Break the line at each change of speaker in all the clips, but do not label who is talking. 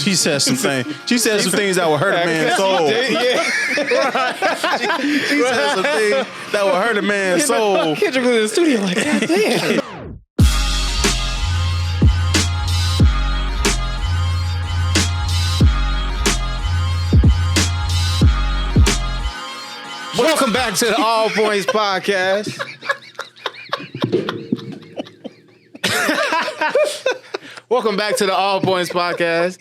She said some things. She said some things that would hurt a man's soul. She said some things that would hurt a man's soul.
Kendrick was in the studio like, God damn. Welcome back to the All Points Podcast. Welcome back to the All Points Podcast.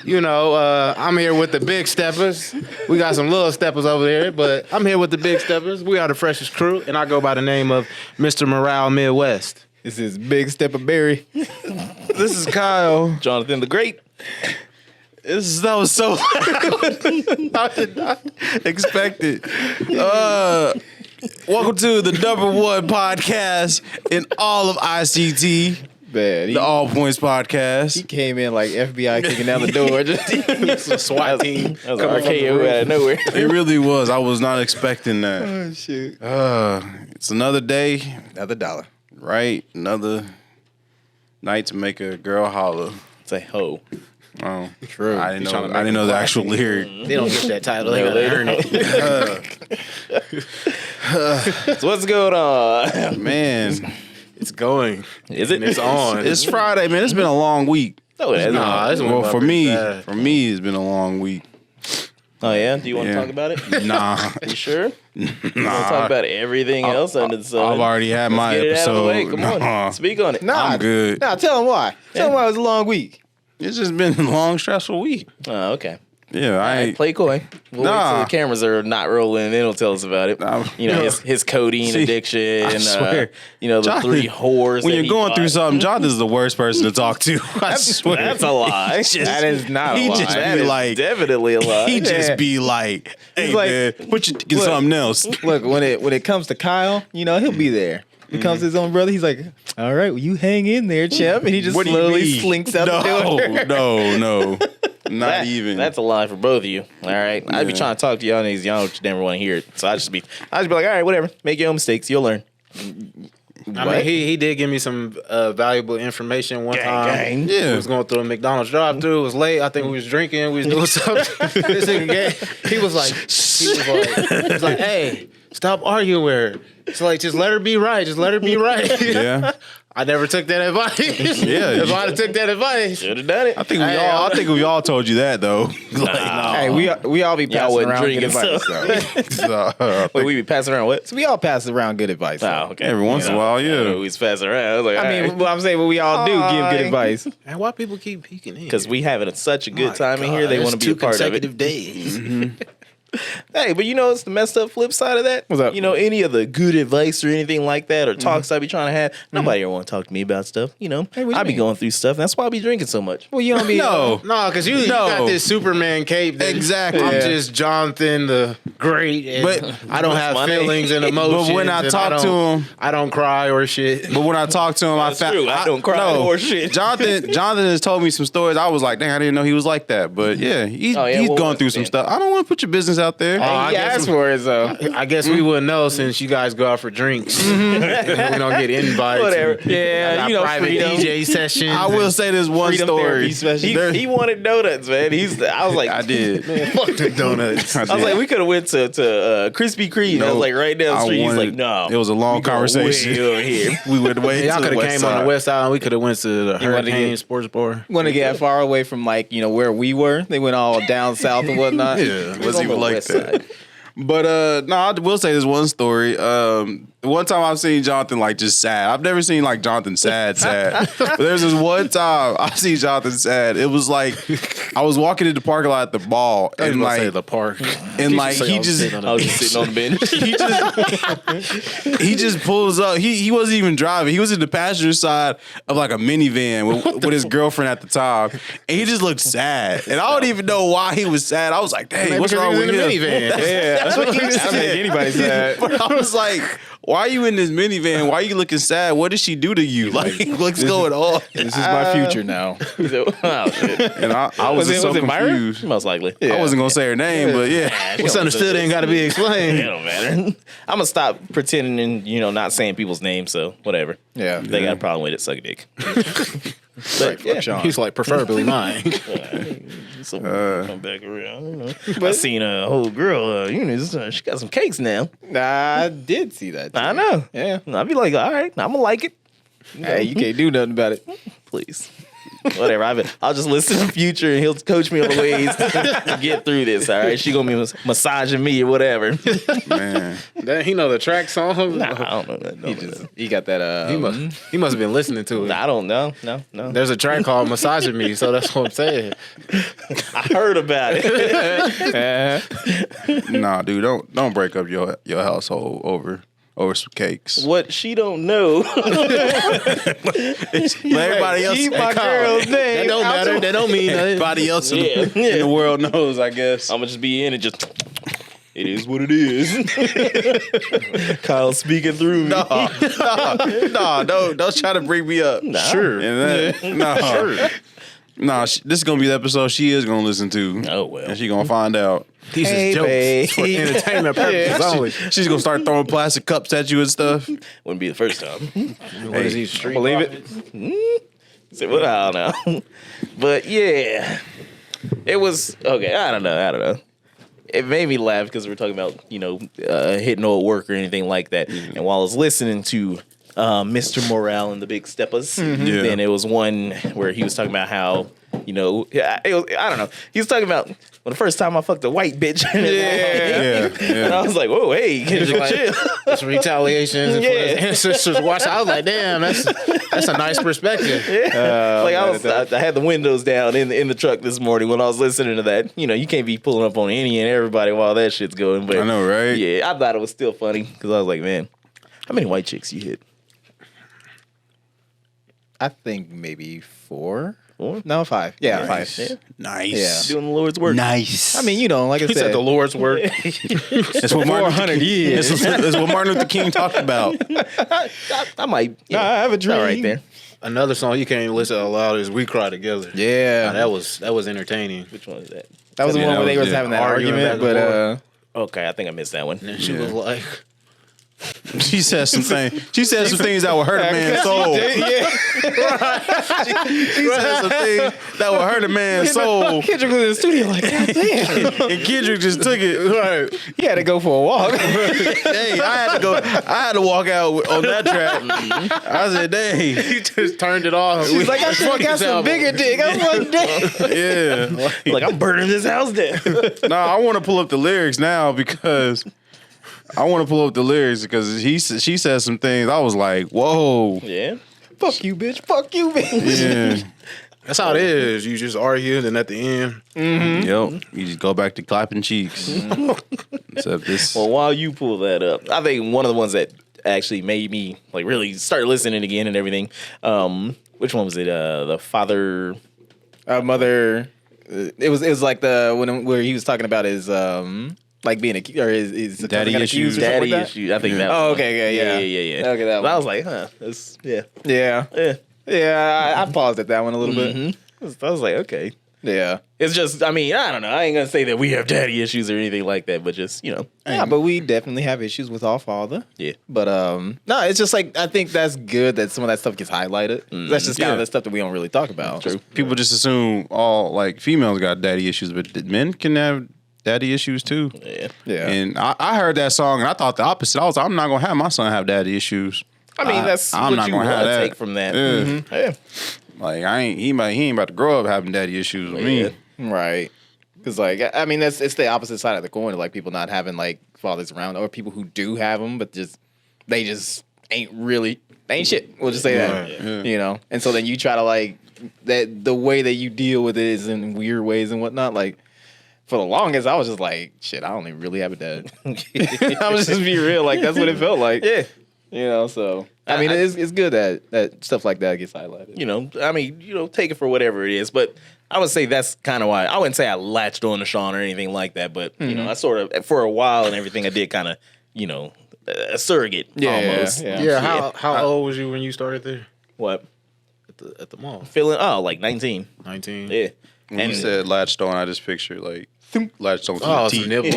You know, I'm here with the Big Steppas. We got some little steppers over there, but I'm here with the Big Steppas. We are the freshest crew, and I go by the name of Mr. Morale Midwest. This is Big Steppa Berry.
This is Kyle.
Jonathan the Great.
That was so I did not expect it. Welcome to the #1 podcast in all of ICT.
Man,
The All Points Podcast.
he came in like FBI kicking down the door. Just a SWAT team.
That was an RKO out of nowhere.
It really was. I was not expecting that.
Oh, shit.
It's another day,
Another $1.
right? Another night to make a girl holler.
It's a hoe.
Oh,
True.
I didn't know the actual lyric.
They don't get that title. They gotta earn it.
So what's going on?
Man,
It's going.
Is it?
It's on.
it's Friday, man. It's been a long week.
No, it hasn't.
Nah, it's
Well, for me, it's been a long week.
Oh, yeah? Do you want to
Yeah.
talk about it?
Nah,
You sure? You want to talk about everything else under the sun?
I've already had my
Get it out of the
episode.
way. Come on.
Nah.
Speak on it.
Nah,
I'm good.
Nah, tell them why. Tell them why it was a long week.
It's just been a long, stressful week.
Oh, okay.
Yeah, I ain't.
Play coy. We'll wait
Nah.
till the cameras are not rolling, and then he'll tell us about it.
Nah.
You know, his codeine
See,
addiction.
I swear.
You know, the
Jonathan,
3 whores.
When
that
you're
he
going through
bought.
something, Jonathan's the worst person to talk to. I swear.
That's a lie.
That is not a
He
lie.
just
That
be
is
like,
definitely a lie.
he
Yeah.
just be like, hey,
like,
man, put your get
look.
something else.
Look, when it comes to Kyle, you know, he'll be there. It comes to his own brother, he's like, all right, well, you hang in there, champ. And he just
What do you
slowly
mean?
slinks out the door.
No. Not even.
That's a lie for both of you. All right. I'd be
Yeah.
trying to talk to y'all niggas. Y'all never want to hear it. So I'd just be like, all right, whatever. Make your own mistakes. You'll learn.
I mean, he did give me some valuable information one time.
Yeah.
We was going through a McDonald's drive-thru. It was late. I think we was drinking. We was doing something. This nigga he was like, hey, stop arguing with her. It's like, just let her be right. Just let her be right.
Yeah.
I never took that advice.
Yeah.
If I'd have took that advice.
Should have done it.
I think we all told you that though.
Hey, we all be
Y'all
passing
wasn't
around good
drinking,
advice.
So,
Wait, we be passing around what?
So we all pass around good advice.
Oh, okay.
every once in a while, yeah.
We was passing around. I was like,
I mean, well, I'm saying what we all do give good advice.
Man, why people keep peeking in?
because we having such a good
My
time in
God,
here, they
it's
want to be a
2
part of it.
consecutive days.
Hey, but you know, it's the messed up flip side of that.
What's up?
You know, any of the good advice or anything like that or talks I be trying to have, nobody ever want to talk to me about stuff. You know,
Hey, what you
I be
mean?
going through stuff. That's why I be drinking so much.
Well, you don't be
No.
No, because you got this Superman cape. That
Exactly.
I'm
Yeah.
just Jonathan the Great. And
But-
I don't have
my name.
feelings and emotions.
But when I
and
talk to him,
I don't cry or shit.
but when I talk to him,
That's true. I don't cry or shit.
Jonathan has told me some stories. I was like, dang, I didn't know he was like that. But yeah, he's
Oh, yeah,
he's
what
going
was
through
it
some
then?
stuff. I don't want to put your business out there.
I
He
guess-
asked for it, though.
I guess we wouldn't know since you guys go out for drinks. we don't get invites.
Whatever.
and
Yeah,
got
you know,
private
freedom.
DJ sessions.
I will say this one
Freedom
story.
therapy special.
There-
He wanted donuts, man. I was like,
I did.
fuck the donuts.
I
I was like, we could have went to Krispy Kreme. I was like, right down the street. He's like, no.
It was a long
We going
conversation.
way over here.
We went way
Y'all
to
could
the
have
west
came on
side.
the west side and we could have went to the
wanted to
Hurricane
get-
Sports Bar.
Want to get far away from like where we were. They went all down south and whatnot.
Yeah, it wasn't
on
even
the
like
west
that.
side.
But no, I will say this one story. One time I've seen Jonathan like just sad. I've never seen like Jonathan sad. But there's this one time I see Jonathan sad. It was like I was walking in the parking lot at the mall
I was
and
gonna say
like
the park.
and like
Say I
he
was
just
sitting on
I was just sitting on the bench.
he just pulls up. He wasn't even driving. He was in the passenger side of like a minivan with his girlfriend at the time, and he just looked sad. And I don't even know why he was sad. I was like, dang, what's wrong with him?
minivan.
That's what he
That
said.
make anybody sad.
But I was like, why are you in this minivan? Why are you looking sad? What did she do to you? Like, what's going on?
This is my future now.
He said, oh, shit.
And I was just so
Myra?
confused.
Most likely.
I wasn't gonna say her name, but yeah.
What's understood ain't got to be
It
explained.
don't matter. I'm gonna stop pretending and not saying people's names. So whatever.
Yeah.
If they got a problem with it, suck a dick.
Right, fuck Sean.
He's like, preferably mine.
So come back around. You know. I seen a whole girl. She got some cakes now.
Nah, I did see that.
I know.
Yeah.
I'd be like, all right, I'm gonna like it.
Hey, you can't do nothing about it.
Please. Whatever. I'll just listen to Future and he'll coach me on the ways to get through this. All right. She gonna be massaging me or whatever.
Man.
That he know the track song.
Nah, I don't know that.
He got that.
He must have been listening to it.
I don't know. No.
There's a track called "Massaging Me," so that's what I'm saying.
I heard about it.
Nah, dude, don't break up your household over some cakes.
What she don't know.
Everybody else,
Keep my girl's name.
That don't matter. That don't mean nothing.
everybody else in the world knows, I guess.
I'm gonna just be in and just. It is what it is. Kyle speaking through me.
No, don't try to bring me up.
Nah.
Sure. This is gonna be the episode she is gonna listen to.
Oh well.
And she gonna find out.
These is jokes for entertainment purposes only.
She's gonna start throwing plastic cups at you and stuff.
Wouldn't be the first time.
What is he? Street
Believe it.
So, well, I don't know. But yeah. It was okay, I don't know. It made me laugh because we're talking about, hitting old work or anything like that. And while I was listening to Mr. Morale and the Big Steppas,
Yeah.
then it was one where he was talking about how, I don't know. He was talking about the first time I fucked a white bitch.
Yeah.
And I was like, whoa, hey, Kendrick, chill.
It's retaliations and for his ancestors watch. I was like, damn, that's a nice perspective.
I had the windows down in the truck this morning when I was listening to that. You can't be pulling up on any and everybody while that shit's going. But
I know, right?
Yeah, I thought it was still funny because I was like, man, how many white chicks you hit?
I think maybe 4.
4?
No, 5. Yeah,
Nice.
5.
Yeah.
Nice.
Yeah.
Doing the Lord's work.
Nice.
I mean, like I
He
said,
said the Lord's work.
it's what Martin Luther
400
King,
years.
it's what Martin Luther King talked about.
I might.
Nah, I have a dream.
All right there.
Another song you can't even listen out loud is "We Cry Together."
Yeah,
Now, that was entertaining.
Which one is that?
that was the
Yeah,
one
that
where they
was
was
it.
having that
Arguing
argument.
back and
But
Okay, I think I missed that one.
And she was like,
She said some things. She said some things that would hurt a man's soul. She said some things that would hurt a man's soul.
Kendrick was in the studio like, God damn.
And Kendrick just took it. Right.
He had to go for a walk.
Dang, I had to walk out on that track. I said, dang.
he just turned it off.
He's like, I should have got some bigger dick. I was like, damn.
Yeah.
Like, I'm burning this house down.
No, I want to pull up the lyrics now because she said some things. I was like, whoa.
Yeah.
Fuck you, bitch. Fuck you, bitch.
Yeah.
That's how it is. You just argue, and at the end,
Yep. You just go back to clapping cheeks. Except this.
Well, while you pull that up, I think one of the ones that actually made me like really start listening again and everything. Which one was it? The father.
Mother. It was like where he was talking about his like being his
Daddy issues.
or something
Daddy
like that?
issue. I think that.
Oh,
was
okay, yeah. Okay, that
But I
one.
was like, huh. That's, yeah.
Yeah, I paused at that one a little bit.
I was like, okay.
Yeah.
It's just, I mean, I don't know. I ain't gonna say that we have daddy issues or anything like that, but just,
Yeah, but we definitely have issues with our father.
yeah.
But no, it's just like I think that's good that some of that stuff gets highlighted. That's just kind of
Yeah.
the stuff that we don't really talk about.
True.
People just assume all like females got daddy issues, but men can have daddy issues too.
Yeah.
Yeah.
And I heard that song and I thought the opposite. I was like, I'm not gonna have my son have daddy issues.
I mean, that's
I'm
what
not
you
gonna have
want to
that.
take from that.
Yeah.
Yeah.
Like he ain't about to grow up having daddy issues with
Yeah.
me.
Right. Because like I mean it's the opposite side of the coin of like people not having like fathers around or people who do have them but they ain't shit. We'll just say that.
Right, yeah.
And so then you try to like that the way that you deal with it is in weird ways and whatnot. Like for the longest I was just like shit. I don't even really have a dad. I was just be real. Like that's what it felt like.
Yeah.
So I mean it's good that stuff like that gets highlighted.
I mean, take it for whatever it is, but I would say that's kind of why I wouldn't say I latched on to Sean or anything like that, but I sort of for a while and everything I did kind of a surrogate almost.
yeah. How old was you when you started there
What
at the mall?
feeling? Oh, like 19.
19.
Yeah,
When you said latched on, I just pictured like latched on to
Oh,
the
some
teeth.
nipple.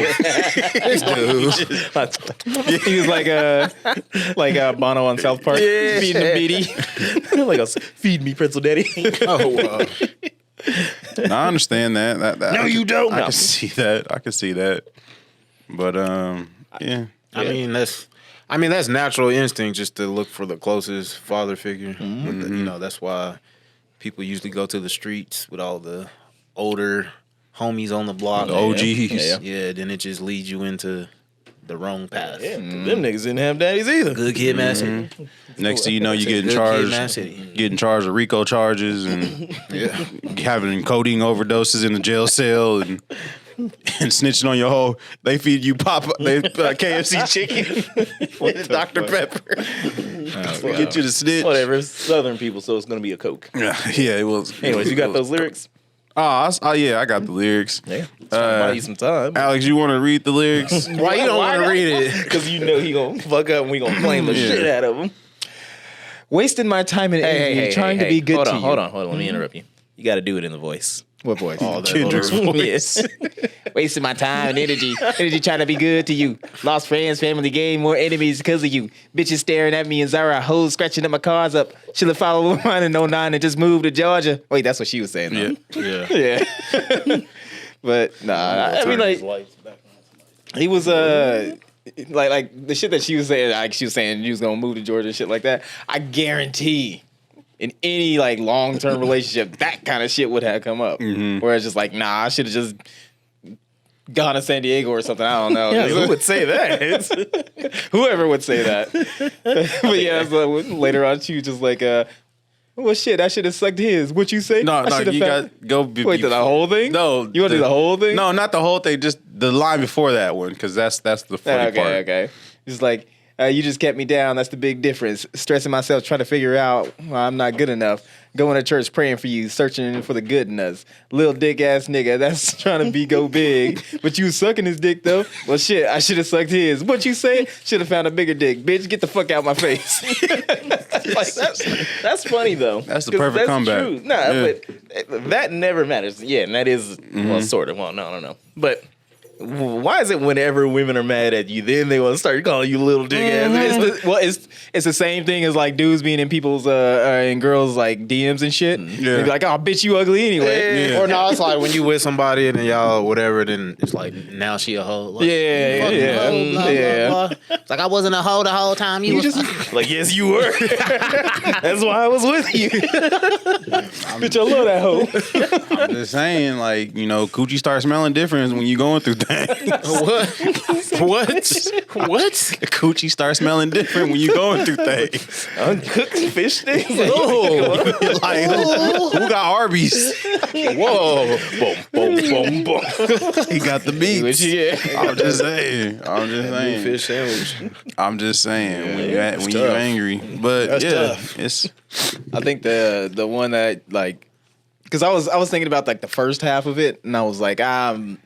He was like Bono on South Park feeding the beady.
like a feed me pretzel daddy.
Oh, wow.
I understand that.
No, you don't.
I
No.
can see that. But yeah.
I mean, that's natural instinct just to look for the closest father figure. But you know, that's why people usually go to the streets with all the older homies on the block.
The OGs.
Yeah, then it just leads you into the wrong path.
Yeah, them niggas didn't have daddies either.
Good kid, man. City.
Next thing you know, you
Good
getting
kid, man.
charged,
City.
getting charged with RICO charges and having codeine overdoses in the jail cell and snitching on your hoe. They feed you KFC chicken with Dr. Pepper. Get you to snitch.
Whatever. It's Southern people, so it's gonna be a Coke.
Yeah, it was.
Anyways, you got those lyrics?
Yeah, I got the lyrics.
Yeah. Buy you some time.
Alex, you want to read the lyrics?
Why you don't want to read it?
Because you know he gonna fuck up and we gonna blame the shit out of him. Wasting my time and energy trying to be good to you. Hold on. Let me interrupt you. You got to do it in the voice.
What voice?
Oh,
Kendrick's voice.
Yes. Wasting my time and energy trying to be good to you. Lost friends, family, gained more enemies because of you. Bitches staring at me and Zara, hoes scratching up my cars up. Should have followed mine in 09 and just moved to Georgia. Wait, that's what she was saying. Though.
Yeah.
Yeah. But nah, I mean like he was like the shit that she was saying, like she was saying you was gonna move to Georgia and shit like that. I guarantee in any like long term relationship, that kind of shit would have come up. Where it's just like, nah, I should have just gone to San Diego or something. I don't know.
Yeah, who would say that?
Whoever would say that. But yeah, so later on she was just like, well, shit, I should have sucked his. What you say?
No, you got go.
Wait, the whole thing?
No,
You want to do the whole thing?
No, not the whole thing. Just the line before that one, because that's the funny part.
Okay. It's like, you just kept me down. That's the big difference. Stressing myself, trying to figure out I'm not good enough. Going to church, praying for you, searching for the good in us. Little dick ass nigga, that's trying to go big. But you sucking his dick though. Well, shit, I should have sucked his. What you say? Should have found a bigger dick. Bitch, get the fuck out my face. Like that's funny though.
That's the perfect comeback.
True. Nah, but that never matters. Yeah, and that is well, sort of. Well, no. But why is it whenever women are mad at you, then they want to start calling you little dick ass? It's the same thing as like dudes being in people's and girls like DMs and shit.
Yeah.
They be like, oh, bitch, you ugly anyway.
Yeah.
Or no, it's like when you with somebody and then y'all whatever, then it's like now she a hoe. Like,
Yeah.
hoe, blah, blah, blah. It's like I wasn't a hoe the whole time. You was
Like, yes, you were. That's why I was with you. Bitch, I love that hoe.
I'm just saying, like, you know, coochie starts smelling different when you going through things.
what?
Coochie starts smelling different when you going through things.
Uncooked fish sticks.
Like, who got Arby's?
Whoa. Boom, boom, boom.
He got the beats.
Yeah.
I'm just saying.
Fish sandwich.
I'm just saying when you angry, but
That's
yeah,
tough.
it's
I think the one that like, because I was thinking about like the first half of it, and I was like, I'm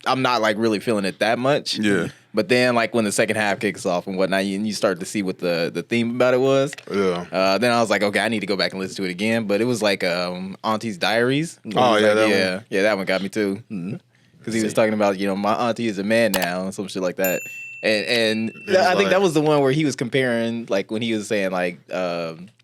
not like really feeling it that much.
Yeah.
But then like when the second half kicks off and whatnot, you start to see what the theme about it was.
Yeah.
Then I was like, okay, I need to go back and listen to it again. But it was like Auntie's Diaries.
Oh,
It was
yeah,
like,
that one.
yeah, that one got me too. Because he was talking about, you know, my auntie is a man now and some shit like that. And I think that was the one where he was comparing, like when he was saying like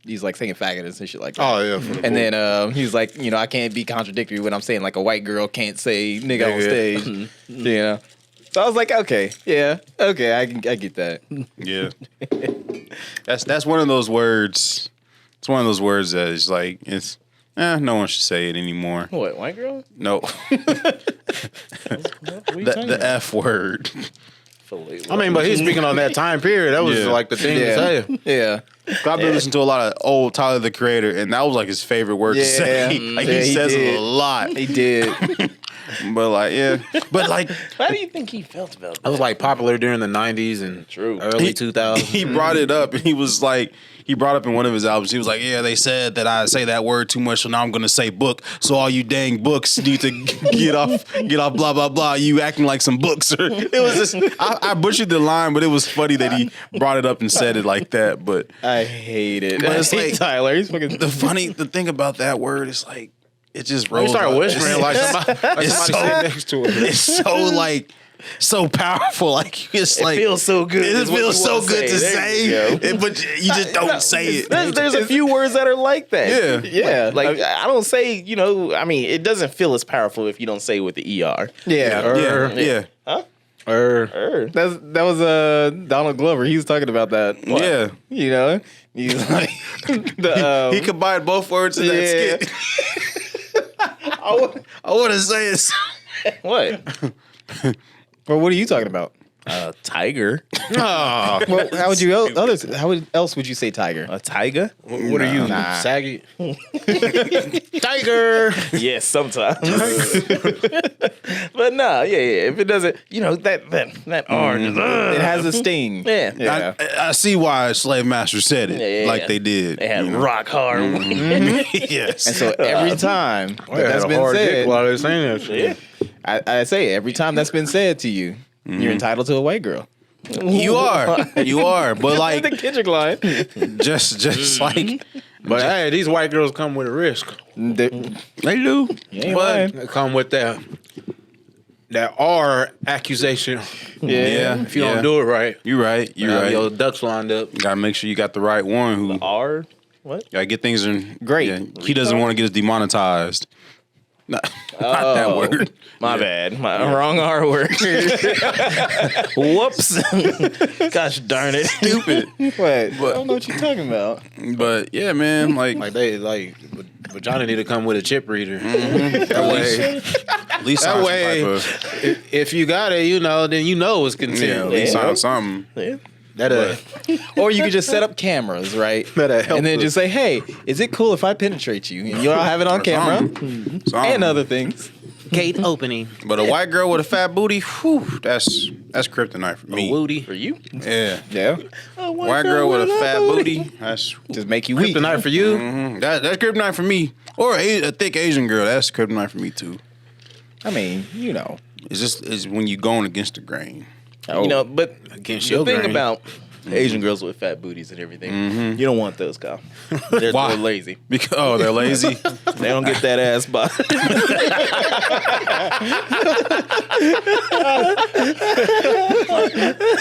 he's like saying faggot and shit like that.
Oh yeah.
And then he was like, you know, I can't be contradictory when I'm saying like a white girl can't say nigga on stage. You know? So I was like, okay, I get that.
yeah. That's one of those words. It's one of those words that is like no one should say it anymore.
What, white girl?
No. The F word.
I mean, but he's speaking on that time period. That was
Yeah.
like the thing to say.
Yeah.
I've been listening to a lot of old Tyler the Creator, and that was like his favorite word to say. Like
Yeah,
he
he
says it
did.
a lot.
He did.
But like, yeah. But like,
How do you think he felt about
That was like popular during the 90s and early 2000s.
he brought it up, and he was like, he brought up in one of his albums. He was like, "Yeah, they said that I say that word too much, so now I'm gonna say book. So all you dang books need to get off, blah blah blah. You acting like some books." Or it was just, I butchered the line, but it was funny that he brought it up and said it like that. But
I hate it.
But it's
I hate
like-
Tyler. He's fucking
the thing about that word is like, it just rolls.
You start
off.
whispering like somebody
it's so-
sitting next to him.
It's so like so powerful. Like it's
It
like
feels so good.
It
is what
feels
you
so
wanna
good to
There
say,
you go.
but you just don't say it.
There's a few words that are like that.
Yeah.
Yeah.
Like I don't say, I mean, it doesn't feel as powerful if you don't say it with the ER.
Yeah.
Yeah.
That was Donald Glover. He was talking about that.
Yeah.
You know, he's like
He combined both words in that
Yeah.
skit. I want to say it.
What?
Well, what are you talking about?
Tiger.
Well, how would you else would you say tiger?
A tiger?
What are you,
Nah.
saggy?
Tiger.
Yes, sometimes. But nah, yeah. If it doesn't, that R just,
It has a sting.
yeah.
Yeah.
I see why slave masters said it
Yeah.
like they did.
They had rock hard.
Yes.
And so every time
I had
that's
a
been
hard dick
said,
while they're saying that shit.
Yeah.
I say every time that's been said to you, you're entitled to a white girl.
You are. But like
The Kendrick line.
just like
But hey, these white girls come with a risk.
They
they do.
ain't
But
lying.
They come with that R accusation.
yeah,
If you don't do it right,
You're right. You're
have
right.
your ducks lined up.
You gotta make sure you got the right one who
R. What?
gotta get things in
Great.
Yeah, he doesn't want to get us demonetized. Not that word.
My bad. My wrong R word. Whoops. Gosh darn it.
Stupid.
What? I don't know what you're talking about.
But yeah, man, like
Vagina need to come with a chip reader.
that way. At least
That
sign some
way-
type of-
If you got it, then you know it's
yeah,
content.
at least
Yeah.
sign something.
Yeah.
Or you could just set up cameras, right?
That'd help
And then
us.
just say, "Hey, is it cool if I penetrate you?" And you'll have it on camera
Something.
and other things.
Gate opening.
But a white girl with a fat booty, whew, that's kryptonite for me.
Woody.
For you?
Yeah.
Yeah,
White girl with a fat booty, that's
just make you weak.
Kryptonite for you.
that's kryptonite for me. Or a thick Asian girl, that's kryptonite for me too.
I mean,
It's when you going against the grain.
But
Against
the
your
thing
grain.
about Asian girls with fat booties and everything, you don't want those, Kyle. They're
Why?
lazy.
Because they're lazy.
They don't get that ass by.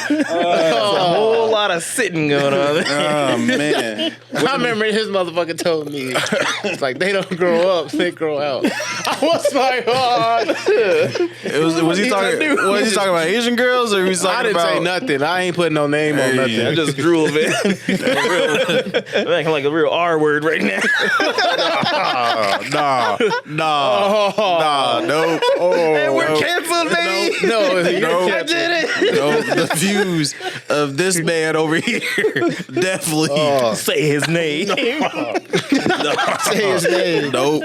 There's a whole lot of sitting going on there.
Oh man.
I remember his motherfucker told me, it's like they don't grow up, they grow out. I was like, oh,
Was he talking about Asian girls or was he
I
talking
didn't
about
say nothing. I ain't putting no name on nothing.
I just drew a bit. I'm acting like a real R word right now.
Nah, nope.
And we're canceled, baby.
No,
Nope.
I did it.
Nope. The views of this man over here definitely
Say his name.
say his name.
nope.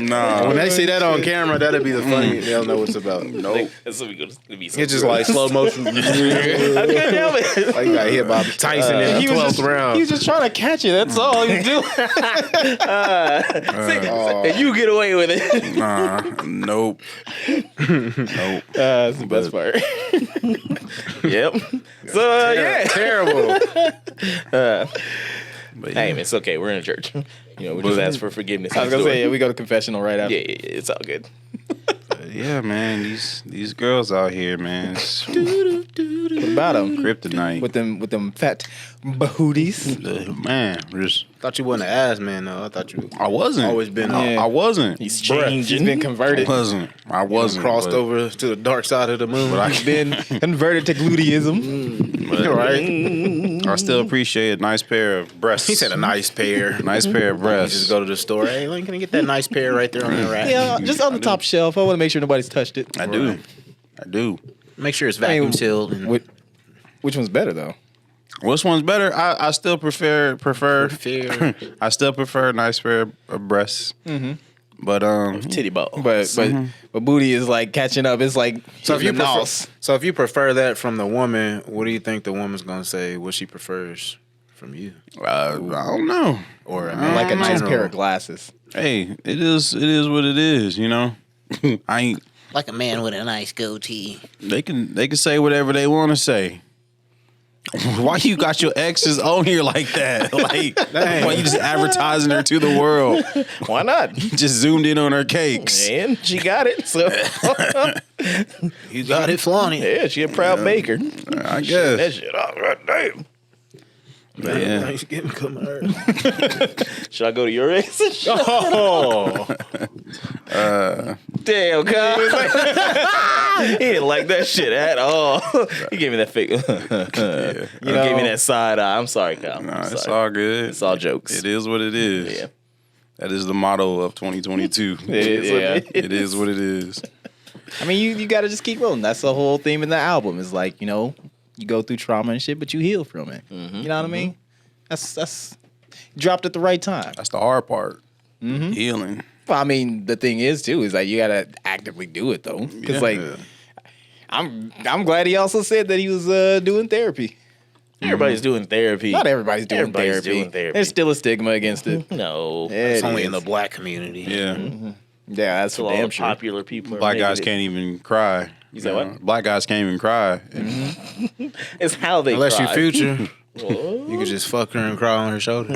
Nah.
When they see that on camera, that'll be the funny. They'll know what's about.
Nope.
That's what we gonna be.
It's just like slow motion.
I couldn't help it.
Like you got hit by Tyson in the 12th round.
He was just trying to catch it. That's all he do.
And you get away with it.
Nah. Nope. Nope.
That's the best part.
Yep. So yeah.
Terrible.
But
Hey, man, it's okay. We're in a church. We just ask for forgiveness.
I was gonna say, we go to confessional right after.
yeah, it's all good.
yeah, man, these girls out here, man, it's
What about him?
kryptonite.
With them fat booties.
Man, just
Thought you wasn't an ass man though. I thought you
I wasn't.
always been
Yeah.
I wasn't.
He's
He's
changing.
been
I
converted.
wasn't. I wasn't.
crossed
but-
over to the dark side of the moon.
But I
He's been converted to gluteism.
right?
I still appreciate a nice pair of breasts.
He said a nice pair.
nice pair of
You
breasts.
just go to the store. Hey, Lynn, can I get that nice pair right there on the rack?
Yeah, just on the top shelf. I want to make sure nobody's touched it.
I do. I do.
Make sure it's
I mean,
vacuum sealed. And
Which one's better though?
Which one's better? I still prefer.
fair.
I still prefer a nice pair of breasts. Mm-hmm. But
Titty ball.
But booty is like catching up. It's like
So if you
hitting the
prefer,
nos.
so if you prefer that from the woman, what do you think the woman's gonna say? What she prefers from you,
I don't know.
or
like a nice
general-
pair of glasses.
Hey, it is what it is. I ain't.
Like a man with a nice goatee.
They can say whatever they want to say. Why you got your exes on here like that? Like, why you just advertising her to the world?
Why not?
Just zoomed in on her cakes.
And she got it. So
You got it, Flauny.
yeah, she a proud baker.
I
That
guess.
shit. Oh, God damn.
Yeah.
Thanksgiving coming early.
Should I go to your ex?
Oh,
Damn, cuz. He didn't like that shit at all. He gave me that fake. He gave me that side eye. I'm sorry, Kyle.
Nah,
I'm
it's
sorry.
all good.
It's all jokes.
It is what it is.
Yeah.
That is the motto of 2022.
It is what it
It is what it is.
I mean, you got to just keep rolling. That's the whole theme in the album. Is like, you know, you go through trauma and shit, but you heal from it. You know what I mean? That's dropped at the right time.
That's the hard part. Healing.
Well, I mean, the thing is too is like you gotta actively do it though, because
Yeah.
like I'm glad he also said that he was doing therapy.
Everybody's doing therapy.
Not everybody's doing
Everybody's
therapy.
doing therapy.
There's still a stigma against it.
No.
Yeah,
it's
it
only
is.
in the black community.
Yeah.
Yeah, that's
So
for
all
damn
the
sure.
popular people are
Black guys
negative.
can't even cry. You
said
know?
what?
Black guys can't even cry.
It's how they
Unless
cry.
you Future, you could just fuck her and cry on her shoulder.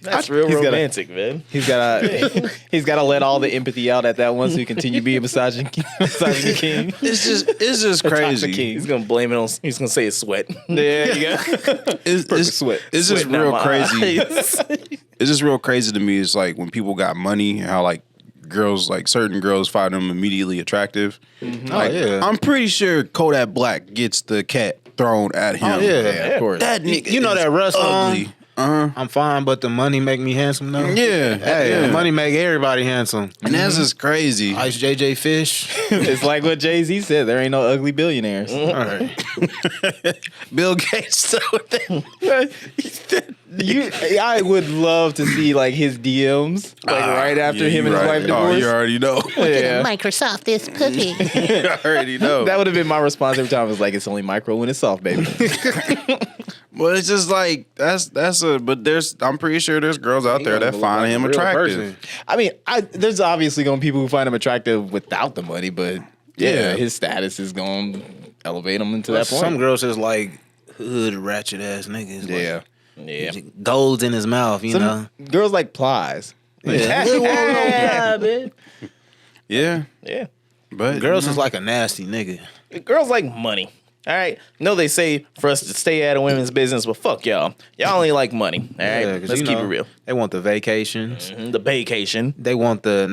That's real
He's gotta-
romantic, man.
He's gotta let all the empathy out at that one, so he continue being misogyny king.
It's just
Toxic
crazy.
king.
He's gonna blame it on. He's gonna say it's sweat.
There you go.
It's
sweat.
It's just
Sweating out
real
my
crazy.
eyes.
It's just real crazy to me. It's like when people got money, how like girls, like certain girls find them immediately attractive. Like,
yeah.
I'm pretty sure Kodak Black gets the cat thrown at him.
Oh, yeah.
Yeah, of course.
That nigga
You know
is
that Russ
ugly.
song? I'm fine, but the money make me handsome though.
Yeah.
Hey,
yeah.
the money make everybody handsome.
And that's just crazy.
Ice JJ Fish.
It's like what Jay-Z said. There ain't no ugly billionaires.
All right.
Bill Gates told them.
I would love to see like his DMs like right after him and his wife
Oh,
divorced.
you already know.
Yeah.
Microsoft this puppy.
You already know.
That would have been my response every time. It was like, it's only micro when it's soft, baby.
But it's just like I'm pretty sure there's girls out there that find him attractive.
I mean, there's obviously going to be people who find him attractive without the money, but yeah, his status is going to elevate him into that point.
Some girls just like hood ratchet ass niggas.
yeah.
Yeah.
Like, gold's in his mouth, you know.
Girls like plies.
Yeah, man.
Yeah.
Yeah.
But
Girls is like a nasty nigga.
Girls like money. All right. No, they say for us to stay out of women's business, but fuck y'all. Y'all only like money. All right.
Yeah, 'cause,
Let's
you
keep
know,
it real.
They want the vacations.
The vacation.
They want the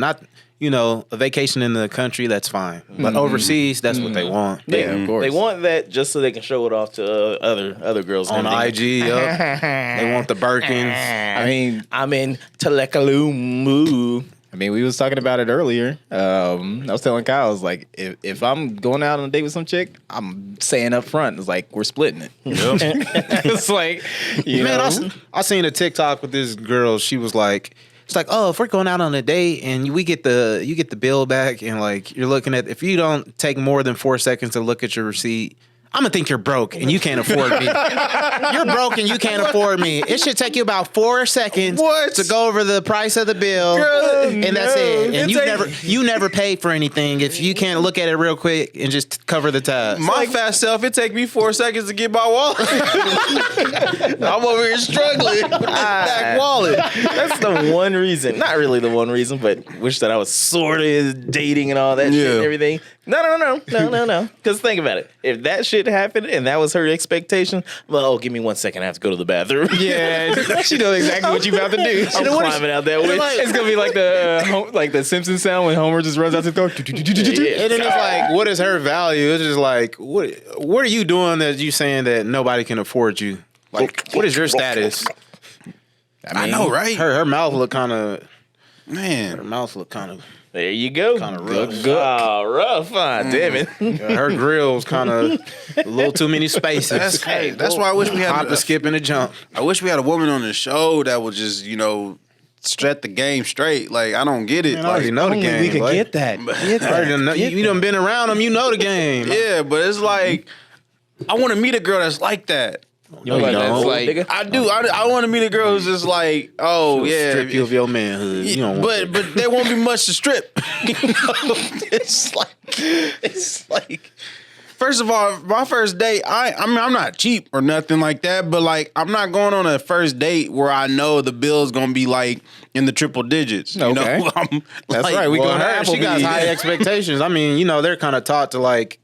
a vacation in the country. That's fine, but overseas, that's what they want.
Yeah,
of course.
They want that just so they can show it off to other girls
On
and everything.
IG, yup. They want the Birkins.
I mean,
I'm in Telekalumu.
we was talking about it earlier. I was telling Kyle, I was like, if I'm going out on a date with some chick, I'm saying up front, it's like, we're splitting it. It's like, you
Man,
know.
I seen a TikTok with this girl. She was like, it's like, oh, if we're going out on a date and you get the bill back and like you're looking at, if you don't take more than 4 seconds to look at your receipt, I'm gonna think you're broke and you can't afford me. You're broke and you can't afford me. It should take you about 4 seconds to go over the price of the bill, and that's it. And you never paid for anything if you can't look at it real quick and just cover the tab.
my fast self, it take me 4 seconds to get my wallet. I'm over here struggling with this back wallet.
That's the one reason. Not really the one reason, but wish that I was sort of dating and all that shit
Yeah.
and everything. No. Because think about it. If that shit happened and that was her expectation, well, oh, give me 1 second. I have to go to the bathroom.
Yeah, she knows exactly what you about to do.
I'm climbing out that way.
It's gonna be like the Simpsons sound when Homer just runs out to the door.
Yeah.
And then it's like, what is her value? It's just like, what are you doing that you saying that nobody can afford you? Like, what is your status?
I know, right?
Her mouth look kind of. Her
Man.
mouth look kind of.
There you go.
Kinda rough.
Oh, rough. Damn it.
Her grill's kind of a little too many spaces.
That's crazy. That's why I wish we had
Hop, a skip, and a jump.
I wish we had a woman on the show that would just, set the game straight. Like, I don't get it.
Man, I already know the game.
We could
like,
get that.
I already done know, you done been around them. You know the game.
Yeah, but it's like, I want to meet a girl that's like that.
No, you
Like that
don't.
old
like-
nigga?
I do. I want to meet a girl who's just like, oh, yeah.
Strip you of your manhood. You don't want
But there won't be much to strip. It's like First of all, my first date, I mean, I'm not cheap or nothing like that, but like, I'm not going on a first date where I know the bill's gonna be like in the triple digits. You
Okay.
know,
That's
like,
right. We
Well,
going to
her, she got
Applebee's.
high expectations. I mean, you know, they're kind of taught to like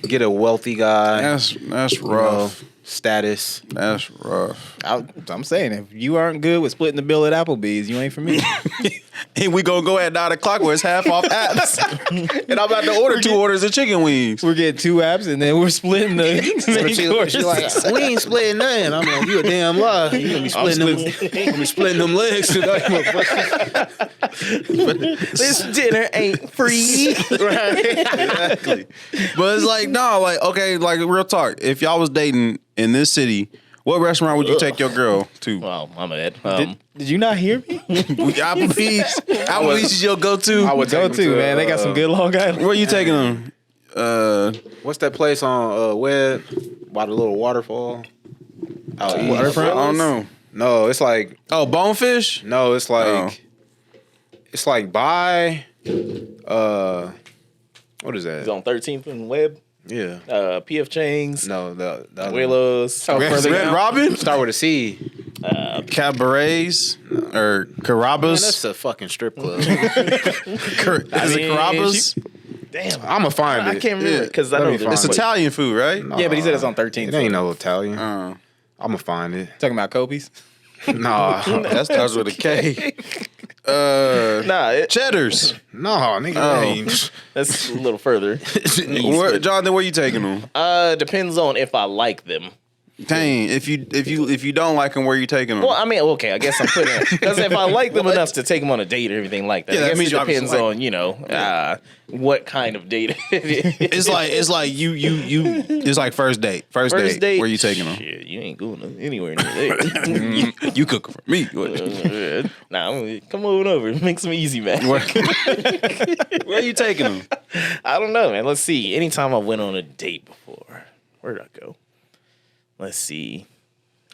get a wealthy guy.
That's
you know,
rough.
status.
That's rough.
I'm saying, if you aren't good with splitting the bill at Applebee's, you ain't for me.
And we gonna go at 9 o'clock where it's half off apps. And I'm about to order 2 orders of chicken wings.
We're getting 2 apps, and then we're splitting the main course.
She like, we ain't splitting nothing. I'm like, you a damn lie. You gonna be splitting them. Gonna be splitting them legs tonight.
This dinner ain't free.
Exactly. But it's like, no, like, okay, like real talk. If y'all was dating in this city, what restaurant would you take your girl to?
Well, I'm at.
Did you not hear me?
Applebee's. Applebee's is your go-to.
I would
Go
take them
to, man. They got some good Long Island.
Where you taking them?
What's that place on Webb by the little waterfall? Out east.
Waterfront? I don't know.
No, it's like
Bonefish?
no, it's like
Oh.
it's like by what is
It's
that?
on 13th and Webb.
Yeah.
PF Chang's.
No, the other one.
Willows.
Red Robin?
Start with a C.
Cabarets? Or
Man,
Carrabba's?
that's a fucking strip club.
Is it Carrabba's?
Damn.
I'ma find it.
I can't remember
Yeah.
because I
Let
know
me
the
find
It's
it.
Italian food, right?
Yeah, but he said it's on 13th.
It ain't no Italian.
Uh,
I'ma find it.
Talking about Kobe's.
Nah,
that starts with a K.
Nah,
Cheddars.
no, nigga.
Oh.
Ain't.
that's a little further.
Jonathan, where you taking them?
Depends on if I like them.
Dang, if you don't like them, where you taking them?
Well, I mean, okay, I guess I'm putting it because if I like them enough to take them on a date or everything like that,
Yeah,
I
that
guess
means
it
you
depends
obviously
on what kind of date it is.
It's like you it's like first date. First date. Where you taking them?
Shit, you ain't going anywhere near there.
You cooking for me.
Nah, come on over. Make some easy, man.
Where you taking them?
I don't know, man. Let's see. Anytime I went on a date before, where did I go? Let's see.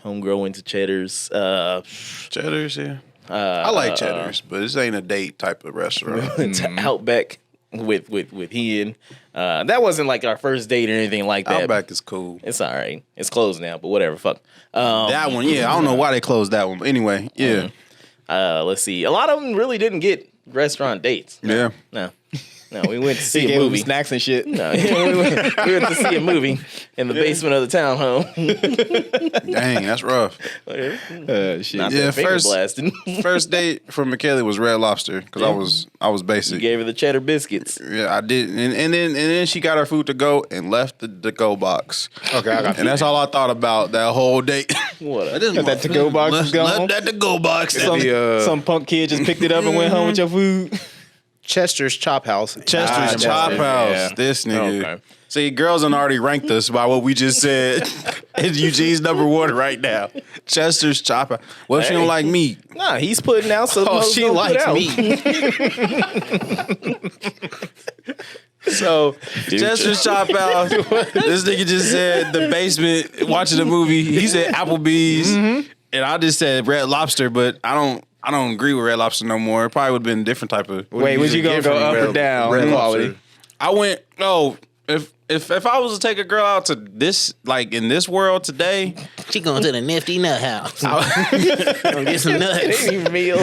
Homegirl went to Cheddar's.
Cheddars, yeah. I like Cheddars, but this ain't a date type of restaurant.
To Outback with Ian. That wasn't like our first date or anything like that.
Outback is cool.
It's all right. It's closed now, but whatever. Fuck.
That one, yeah. I don't know why they closed that one, but anyway, yeah,
Let's see. A lot of them really didn't get restaurant dates.
yeah.
No, we went to see
He
a
gave him
movie.
snacks and shit.
No, we went to see a movie in the basement of the townhome.
Dang, that's rough.
Shit.
Not
Yeah,
that finger
first-
blasting.
First date for McKelly was Red Lobster because I was
You
basic.
gave her the cheddar biscuits.
Yeah, I did, and then she got her food to go and left the go box.
Okay, I got
And that's all I thought about that whole date.
What?
That to-go box was gone?
Left that to go box.
Some punk kid just picked it up and went home with your food.
Chester's Chop House.
Chester's Chop House.
Yeah.
This nigga.
Okay.
See, girls done already ranked us by what we just said. It's Eugene's number 1 right now. Chester's Chop House. What if she don't like meat?
Nah, he's putting out so
Oh, she likes
me.
So, Chester's Chop House. This nigga just said the basement watching the movie. He said Applebee's. And I just said Red Lobster, but I don't agree with Red Lobster no more. It probably would have been a different type of.
Wait, was you gonna go up or down?
Red
Quality.
Lobster.
I went. Oh, if I was to take a girl out to this, like in this world today,
She going to the Nifty Nut House. Gonna get some nuts.
meal.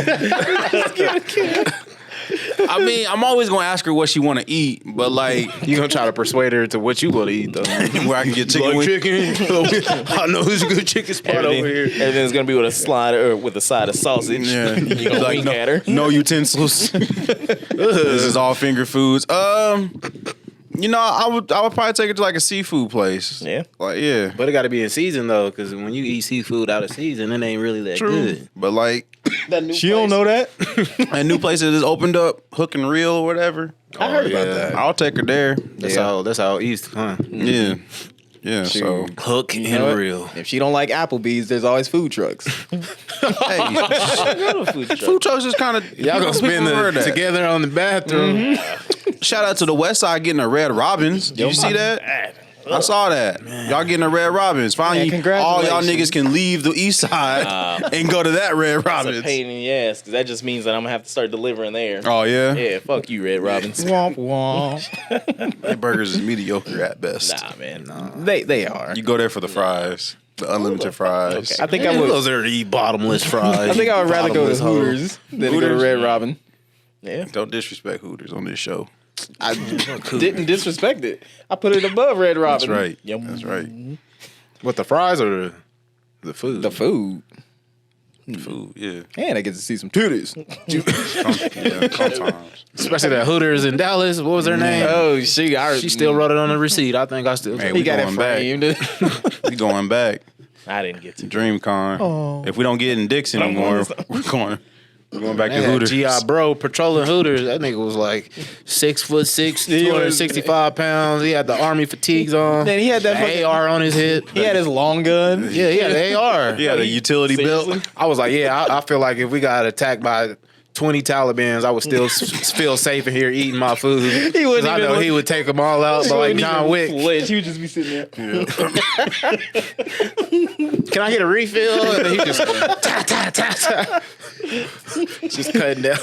I mean, I'm always gonna ask her what she want to eat, but like
You gonna try to persuade her to what you gonna eat though?
where I can get chicken wings.
I know there's a good chicken spot over here.
Everything's gonna be with a slide or with a side of sausage.
Yeah,
You gonna
like
wink at her.
no utensils. This is all finger foods. You know, I would probably take her to like a seafood place.
Yeah.
Like yeah,
But it got to be in season though, because when you eat seafood out of season, it ain't really that good.
but like
She don't know that.
a new place that just opened up, Hook and Reel or whatever.
I heard about
yeah.
that.
I'll take her there.
That's how east, huh?
Yeah, yeah. So
Hook
You know
and
what?
Reel.
If she don't like Applebee's, there's always food trucks.
hey, food trucks is kind of
Y'all gonna spend the together on the bathroom.
Shout out to the West Side getting a Red Robins. Did you see that? I saw that. Y'all getting a Red Robins. Finally,
Man,
all y'all
congratulations.
niggas can leave the East Side and go to that Red
It's a
Robins.
pain in the ass because that just means that I'm gonna have to start delivering there.
Oh yeah,
Yeah, fuck you, Red Robins.
Womp womp.
their burgers is mediocre at best.
Nah, man.
They are.
You go there for the fries, the unlimited fries.
Okay.
I think I would.
Those are the bottomless fries.
I think I would rather go to
Bottomless hoes.
Hooters than to go to
Hooters?
Red Robin.
Yeah.
Don't disrespect Hooters on this show.
I didn't disrespect it. I put it above Red
That's
Robin.
right.
Yum.
That's right.
What, the fries or the food?
The food.
Food, yeah.
And I get to see some titties.
Sometimes.
Especially that Hooters in Dallas. What was her name?
Oh, she
Still wrote it on the receipt. I think I still.
Hey,
He
we
got it
going back.
framed.
We going back.
I didn't get to.
DreamCon. If we don't get in Dixon anymore, we're going back to Hooters.
G.I. Bro patrolling Hooters. That nigga was like 6'6", 265 pounds. He had the army fatigues on.
Then he had that
the
fucking-
AR on his hip.
He had his long gun.
Yeah, he had the AR.
Yeah, the utility belt.
I was like, yeah, I feel like if we got attacked by 20 Talibans, I would still feel safe in here eating my food.
He wouldn't
'Cause I
even
know
look-
he would take them all out, but like John Wick.
He would just be sitting there.
Can I get a refill? And then he just ta ta ta ta. Just cutting down.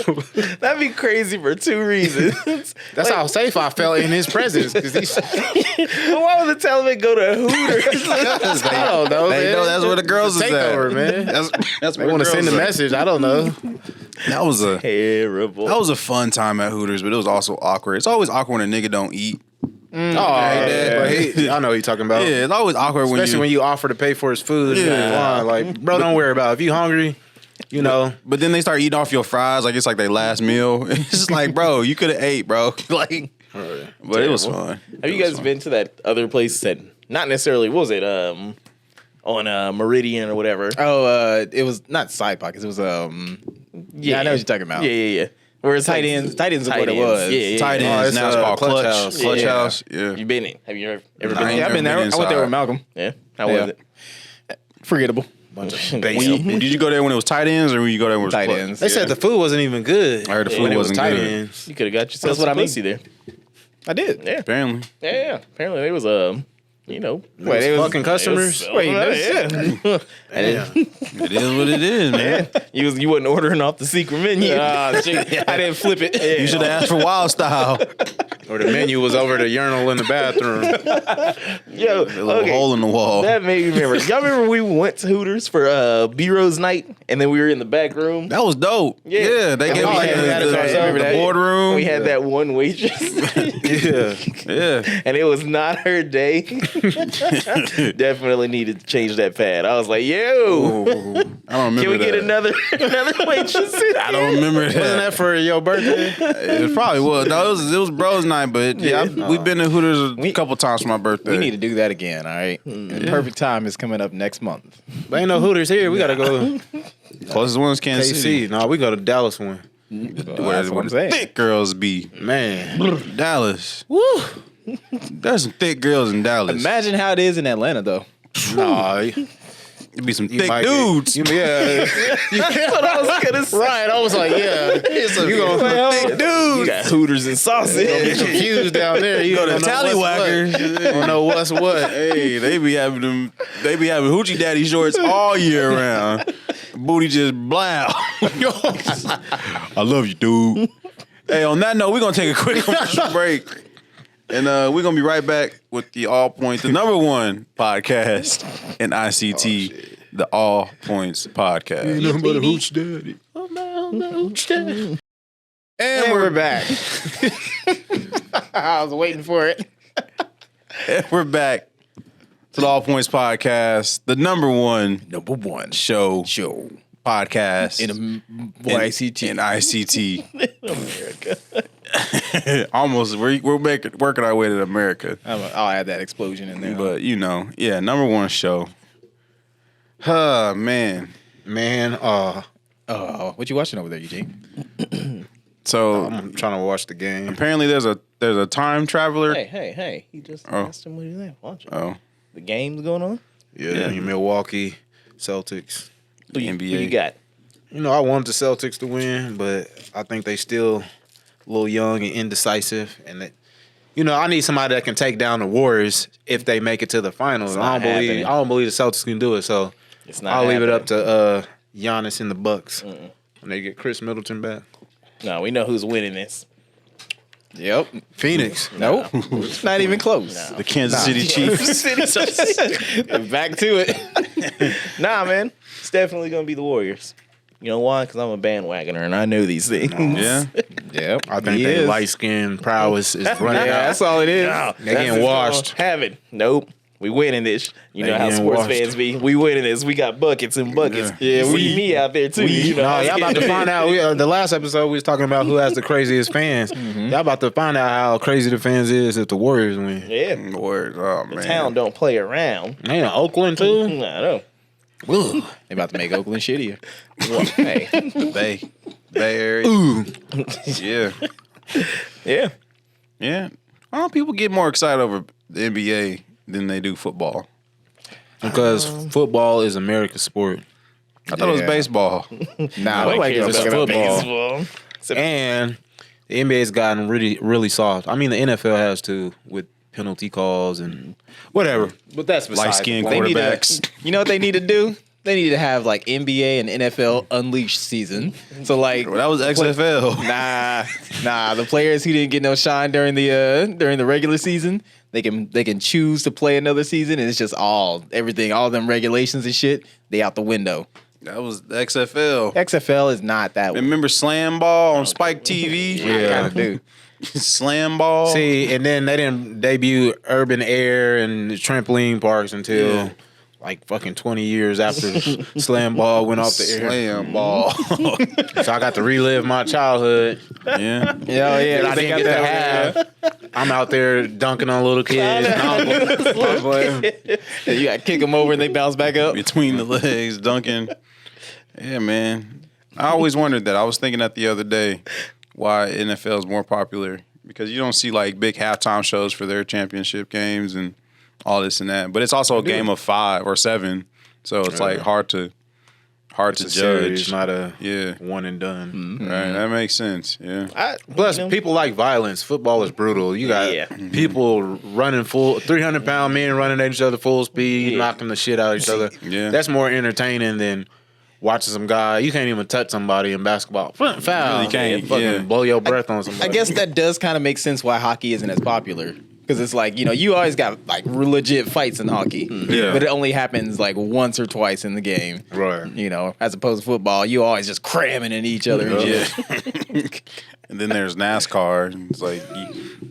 That'd be crazy for two reasons.
That's how safe I felt in his presence. Because
Why would the Taliban go to Hooters?
I don't know.
They
man.
know that's where the girls is at.
Takeover, man.
That's
They
where
want
the
to send a
girls at.
message. I don't know.
That was a
Terrible.
fun time at Hooters, but it was also awkward. It's always awkward when a nigga don't eat.
Oh, yeah. But I know what you're talking about.
Yeah, it's always awkward
Especially when you offer to pay for his food.
Yeah.
Yeah. Like, bro, don't worry about it. If you hungry, you know.
But then they start eating off your fries like it's like their last meal. It's just like, bro, you could have ate, bro. Like, but it was fun.
Have you guys been to that other place that not necessarily what was it on Meridian or whatever?
It was not side pockets. It was yeah, I know what you're talking about.
Yeah. Where it's
Tight ends. Tight ends is what it was.
Yeah.
Tight
Oh,
ends.
it's,
Now it's called
Clutch
Clutch
House.
Clutch
Yeah.
House. Yeah.
You been in? Have you ever
Nah,
been?
I ain't
Yeah, I've been there.
never been
I went there with
inside.
Malcolm.
Yeah. How
Yeah.
was it?
Forgettable.
Did you go there when it was tight ends or when you go there when it was
Tight
Clutch?
ends.
They said the food wasn't even good.
I heard the food
when it was
wasn't
tight
good.
ends.
You could have got yourself
That's what I
some
mean.
pussy there.
I did.
Yeah.
Apparently.
Yeah. Apparently there was
Wait,
it was
fucking customers.
Wait,
yeah.
Damn.
It is what it is, man.
You wasn't ordering off the secret menu.
I didn't flip it.
You should have asked for Wild Style.
Or the menu was over the urinal in the bathroom.
Yo,
A little
okay.
hole in the wall.
That made me remember. Y'all remember we went to Hooters for B-Rose night, and then we were in the back room.
That was dope.
Yeah.
Yeah, they
And
gave
we
like
had
the boardroom.
We had that one waitress,
Yeah.
Yeah.
and it was not her day. Definitely needed to change that pad. I was like, yo,
I don't remember
can we get
that.
another waitress?
I don't remember that.
Wasn't that for your birthday?
It probably was. No, it was bros night, but yeah, we've been to Hooters a couple times for my birthday.
We need to do that again, all right? And Perfect Time is coming up next month.
But ain't no Hooters here. We got to go
Closest one's Kansas City.
KC. No, we go to Dallas one.
That's what I'm saying.
Thick girls be
Man.
Dallas. Woo. There's some thick girls in Dallas.
Imagine how it is in Atlanta, though.
Nah,
It'd be some
you
thick
might
dudes.
Yeah.
That's what I was gonna say.
Right. I was like, yeah. You gonna
thick
You
dudes.
got Hooters and sausage.
get confused down there. You
Go to
don't know what's what.
Tallywhackers.
Don't know what's what.
Hey, they be having them. They be having hoochie daddy shorts all year round. Booty just blow. I love you, dude. Hey, on that note, we're gonna take a quick commercial break, and we're gonna be right back with the All Points, the number one podcast in ICT, the All Points podcast.
Nothing but a hooch daddy.
And we're back. I was waiting for it.
And we're back to the All Points podcast, the number one show podcast
In YCT.
in ICT. Almost, we're working our way to America,
I'll add that explosion in there.
but you know, yeah, number one show. Man.
Man,
What you watching over there, Eugene?
So
I'm trying to watch the game.
apparently there's a time traveler.
Hey. He just asked him what he's there. Watch it.
Oh,
The game's going on.
Yeah, Milwaukee Celtics.
Who
NBA.
you got?
You know, I wanted the Celtics to win, but I think they still a little young and indecisive, and that,
I need somebody that can take down the Warriors if they make it to the finals.
not happening.
I don't believe the Celtics can do it. So
It's not.
I'll leave it
happening.
up to Giannis and the Bucks when they get Chris Middleton back.
No, we know who's winning this.
Yep.
Phoenix.
Nope. It's not even close.
The Kansas City Chiefs.
Back to it. Nah, man. It's definitely gonna be the Warriors. You know why? Because I'm a bandwagoner and I know these things.
Yeah.
Yep.
I think
He
their
is.
light skin prowess is running
Yeah,
out.
that's all it is.
No,
They getting washed.
Have it. Nope. We winning this. You
They
know how
getting
sports
washed.
fans be. We winning this. We got buckets and buckets.
Yeah,
You
we-
see me out there too. You know,
No, y'all about to find out. The last episode we was talking about who has the craziest fans. Y'all about to find out how crazy the fans is if the Warriors win.
Yeah.
Word. Oh
The
man.
town don't play around.
They in Oakland too.
I know.
They about to make Oakland shittier.
Hey.
Bay Area.
Ooh,
Yeah.
Yeah.
Yeah. Why don't people get more excited over the NBA than they do football?
because football is America's sport,
I thought it was
Yeah.
baseball.
Nah,
Nobody
like
cares
it's
about
football.
baseball. Except
and the NBA's gotten really, really soft. I mean, the NFL has to with penalty calls and whatever. But that's besides
Light skinned
the point.
They need
quarterbacks.
to, you know what they need to do? They need to have like NBA and NFL unleashed season. So like
Well, that was XFL.
Nah. The players who didn't get no shine during the regular season, they can choose to play another season, and it's just everything, all them regulations and shit, they out the window.
That was the XFL.
XFL is not that way.
Remember Slam Ball on Spike TV?
Yeah, do.
Slam Ball.
See, and then they didn't debut urban air and trampoline parks until like fucking 20 years after Slam Ball went off the air.
Slam Ball.
So I got to relive my childhood.
Yeah.
That I didn't get to have. I'm out there dunking on little kids.
You got to kick them over and they bounce back up.
Between the legs, dunking. Yeah, man. I always wondered that. I was thinking that the other day why NFL is more popular because you don't see like big halftime shows for their championship games and all this and that. But it's also a game of 5 or 7, so it's like hard to
It's a
judge.
series, not a
Yeah,
one and done.
right. That makes sense. Yeah,
Plus, people like violence. Football is brutal. You got people running 300-pound men running at each other full speed, knocking the shit out of each other.
Yeah.
That's more entertaining than watching some guy. You can't even touch somebody in basketball. Foul.
really can't,
Fucking
yeah.
blow your breath on somebody.
I guess that does kind of make sense why hockey isn't as popular. Because it's like, you always got like legit fights in hockey.
Yeah.
But it only happens like once or twice in the game.
Right.
As opposed to football, you always just cramming into each other. And shit.
And then there's NASCAR. And it's like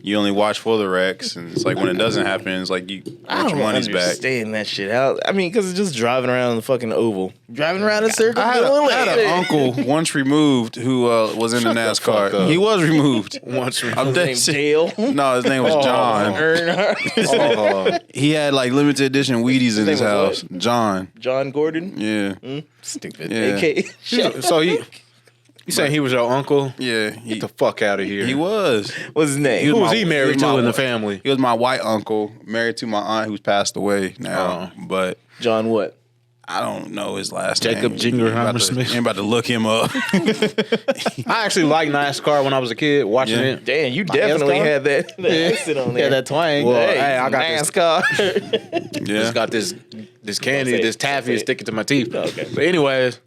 you only watch for the wrecks, and it's like when it doesn't happen, it's like you
I
want
don't
your money's back.
understand that shit out. I mean, because it's just driving around the fucking oval, driving around in circles.
I had an uncle once removed who was in the
the fuck
NASCAR.
up.
He was removed.
Once
I'm dead
Named
serious.
Dale.
No, his name was John.
Earnhardt.
He had like limited edition Wheaties in his
name
house.
was
John.
John Gordon.
Yeah.
Stupid.
Yeah.
AK.
So you saying he was your uncle?
Yeah.
Get the fuck out of here.
He was.
What's his name?
He
Who was
my-
he married
he was
to
my-
in the family?
He was my white uncle, married to my aunt who's passed away now. But
John what?
I don't know his last
Jacob
name.
Jingleheimer
About to-
Smith.
I'm about to look him up.
I actually liked NASCAR when I was a kid, watching
Yeah.
it.
Damn, you definitely
NASCAR?
had that accent on there.
Yeah, that twang.
Well,
Hey,
hey, I got this.
NASCAR.
Yeah.
Just got this candy,
Don't say
this
it.
taffy
Don't say
is
it.
sticking to my teeth.
Okay.
But anyways,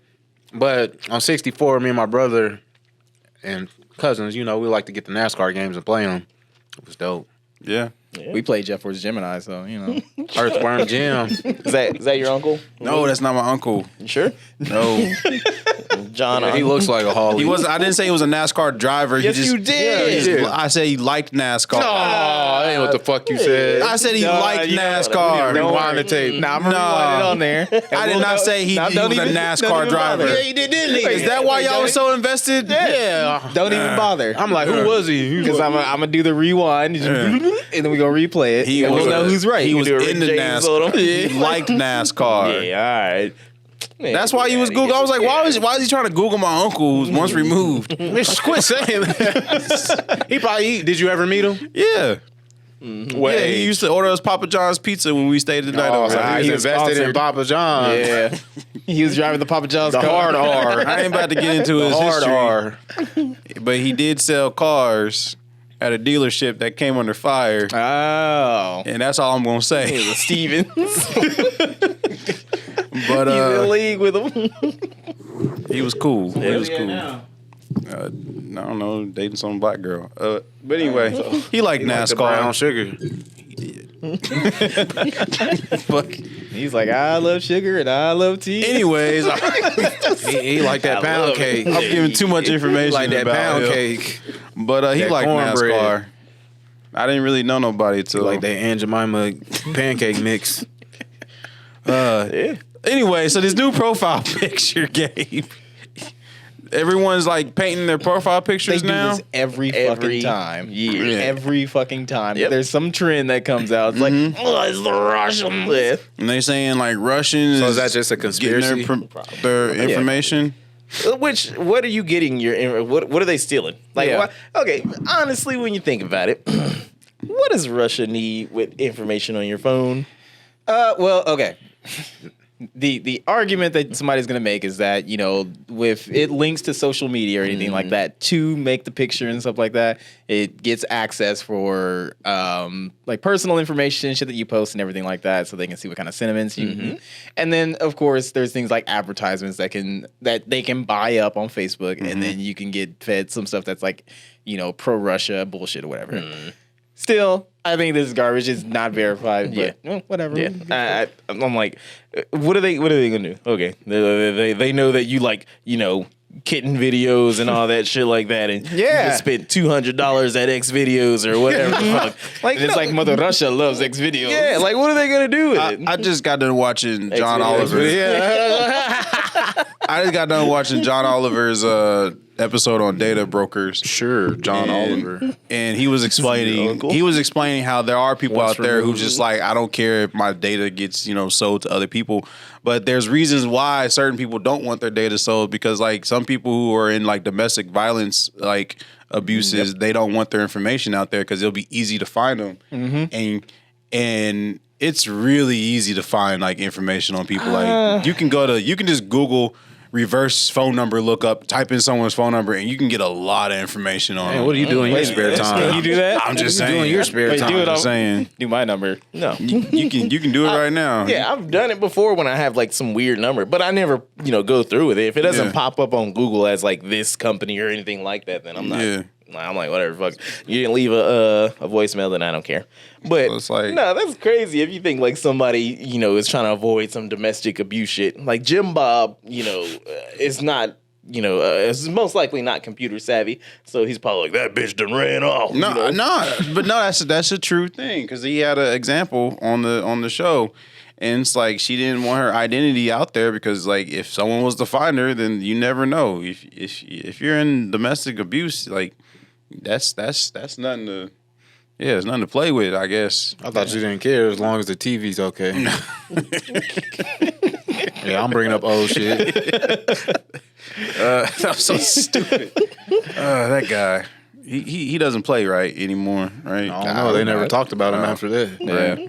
on 64, me and my brother and cousins, we like to get the NASCAR games and play them. It was dope.
Yeah.
We played Jeff vs. Gemini, so,
Earthworm Jim.
Is that your uncle?
No, that's not my uncle.
You sure?
No.
John.
He looks like a Harley.
He was. I didn't say he was a NASCAR driver.
Yes,
he just,
you did.
he just- I said he liked NASCAR.
Oh, that ain't what the fuck you said.
I said he
No,
liked
you know what?
NASCAR.
Don't
Rewind
worry.
the tape.
Nah, I'm going to rewind it on there.
I did not say he was a NASCAR driver.
he did, didn't he?
Is that why y'all was so invested?
Yeah.
Don't even bother.
I'm like, who was he?
Because I'm going to do the rewind, and then we're going to replay it.
He
and
was
we'll know who's right.
He was
do a Rick
into
James on him.
NASCAR. He liked NASCAR.
Yeah, all right. Man,
That's why he was Google. I was like, why is he trying to Google my uncle who's once removed?
Quit saying that. Did you ever meet him?
Yeah.
Well,
Yeah, he used to order us Papa John's pizza when we stayed the night
Oh,
over
so
there.
he
he
was
was
invested in
sponsored.
Papa John.
Yeah. He was driving the Papa John's
The
car.
hard R.
I ain't about to get into
The
his
hard
history,
R.
but he did sell cars at a dealership that came under fire.
Oh.
And that's all I'm gonna say.
Stevens.
But
He's in the league with him.
he was cool. He was cool.
Now?
I don't know, dating some black girl. But anyway, he liked
Like the brown
NASCAR.
sugar.
Fuck.
He's like, I love sugar and I love tea.
Anyways,
He like that pound
love
cake.
I'm giving too much
He
information
like that
about
pound
him.
cake.
But he
That
liked
cornbread.
NASCAR. I didn't really know nobody
He
till
like that Aunt Jemima pancake mix.
Anyway, so this new profile picture game. Everyone's like painting their profile
They
pictures
do
now.
this every fucking time.
year.
Yeah.
Every fucking time.
Yep.
There's some trend that comes out. It's like, oh, it's the Russians.
Yeah.
And they saying like Russian
So
is
is that just a
getting
conspiracy?
their information.
What are you getting what are they stealing? Like,
Yeah.
okay, honestly, when you think about it, what does Russia need with information on your phone?
Well, okay. The argument that somebody's gonna make is that, you know, with it links to social media or anything like that to make the picture and stuff like that, it gets access for like personal information, shit that you post and everything like that, so they can see what kind of sentiments you. And then of course there's things like advertisements that they can buy up on Facebook, and then you can get fed some stuff that's like, you know, pro Russia bullshit or whatever. Still, I think this is garbage. It's not verified, but whatever.
Yeah, I'm like, what are they gonna do? Okay, they know that you like, you know, kitten videos and all that shit like that, and you
Yeah.
just spent $200 at X videos or whatever. the fuck. Like,
And it's
no,
like Mother Russia loves X videos.
yeah, like what are they gonna do with it?
I just got done watching John
X-videos.
Oliver.
Yeah.
I just got done watching John Oliver's episode on data brokers.
Sure, John Oliver.
And he was explaining how there are people
Once
out there who
removed.
just like, I don't care if my data gets, you know, sold to other people, but there's reasons why certain people don't want their data sold, because like some people who are in like domestic violence like abuses, they don't want their information out there because it'll be easy to find them. And it's really easy to find like information on people. Like you can just Google reverse phone number lookup, type in someone's phone number, and you can get a lot of information on
Man,
them.
what do you do in your spare
Can
time?
you do that?
I'm just
What you do
saying.
in your spare
Wait,
time?
do it
I'm
on-
just saying.
Do my number.
No.
You can do it right now.
Yeah, I've done it before when I have like some weird number, but I never, you know, go through with it. If it doesn't
Yeah.
pop up on Google as like this company or anything like that, then I'm not.
Yeah.
I'm like, whatever, fuck. You didn't leave a voicemail, then I don't care. But
So it's like-
no, that's crazy. If you think like somebody, you know, is trying to avoid some domestic abuse shit, like Jim Bob, you know, is not. You know, is most likely not computer savvy, so he's probably like, that bitch done ran off.
No,
you know?
no, but no, that's a true thing, because he had an example on the show, and it's like she didn't want her identity out there because like if someone was to find her, then you never know. If you're in domestic abuse, like that's nothing to. Yeah, it's nothing to play with, I guess.
I thought you didn't care as long as the TV's okay. Yeah, I'm bringing up old shit.
I'm so stupid. That guy, he doesn't play right anymore, right?
I don't know. They never talked about him after that.
Yeah.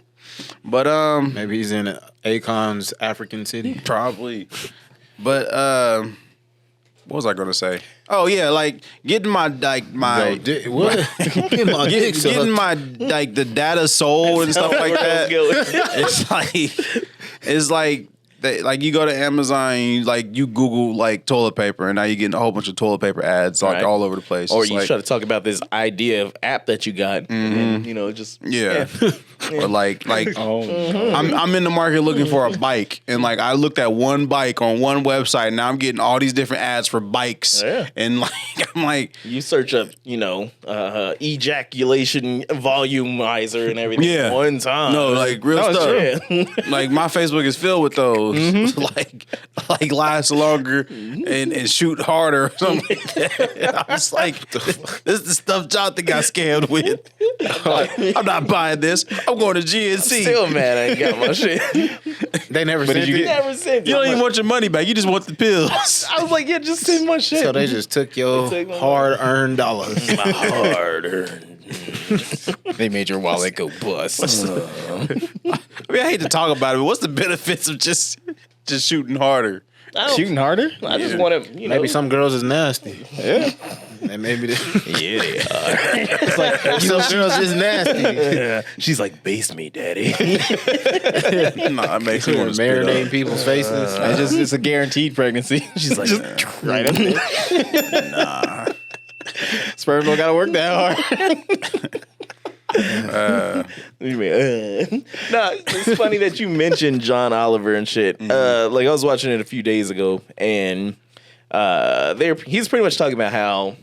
But
Maybe he's in Akon's African city.
probably. But what was I gonna say? Oh yeah, like getting my
Yo, what? Get my dick sucked.
getting my like the data sold and stuff like that. It's like like you go to Amazon and you Google like toilet paper, and now you're getting a whole bunch of toilet paper ads like
Right.
all over the place.
Or
It's
you
like,
try to talk about this idea of app that you got, and then, you know, just
yeah. Or like I'm in the market looking for a bike, and like I looked at one bike on one website, and now I'm getting all these different ads for bikes.
Yeah.
And like I'm like,
You search up, you know, ejaculation volumizer and everything
Yeah.
one time.
no, like real stuff.
Yeah.
Like my Facebook is filled with those. like last longer and shoot harder or something like that. I was like, this is the stuff Jonathan got scammed with. I'm not buying this. I'm going to GNC.
Still mad I ain't got my shit.
They never sent
You
you.
never said
You don't even want your money back. You just want the pills.
I was like, yeah, just send my shit.
So they just took your
They took my
hard-earned dollars.
my hard earned.
They made your wallet go bust.
I mean, I hate to talk about it, but what's the benefits of just shooting harder?
I don't-
Shooting harder?
I just want to, you know.
Maybe some girls is nasty. And maybe
Yeah, they are.
it's like some girls just nasty.
She's like, base me, daddy.
Nah, it makes me want to spit
Marinating
up.
people's faces.
It's a guaranteed pregnancy.
She's like,
Right up there.
Nah.
Sperm don't gotta work that hard.
You mean, nah, it's funny that you mentioned John Oliver and shit. Like I was watching it a few days ago, and he's pretty much talking about how,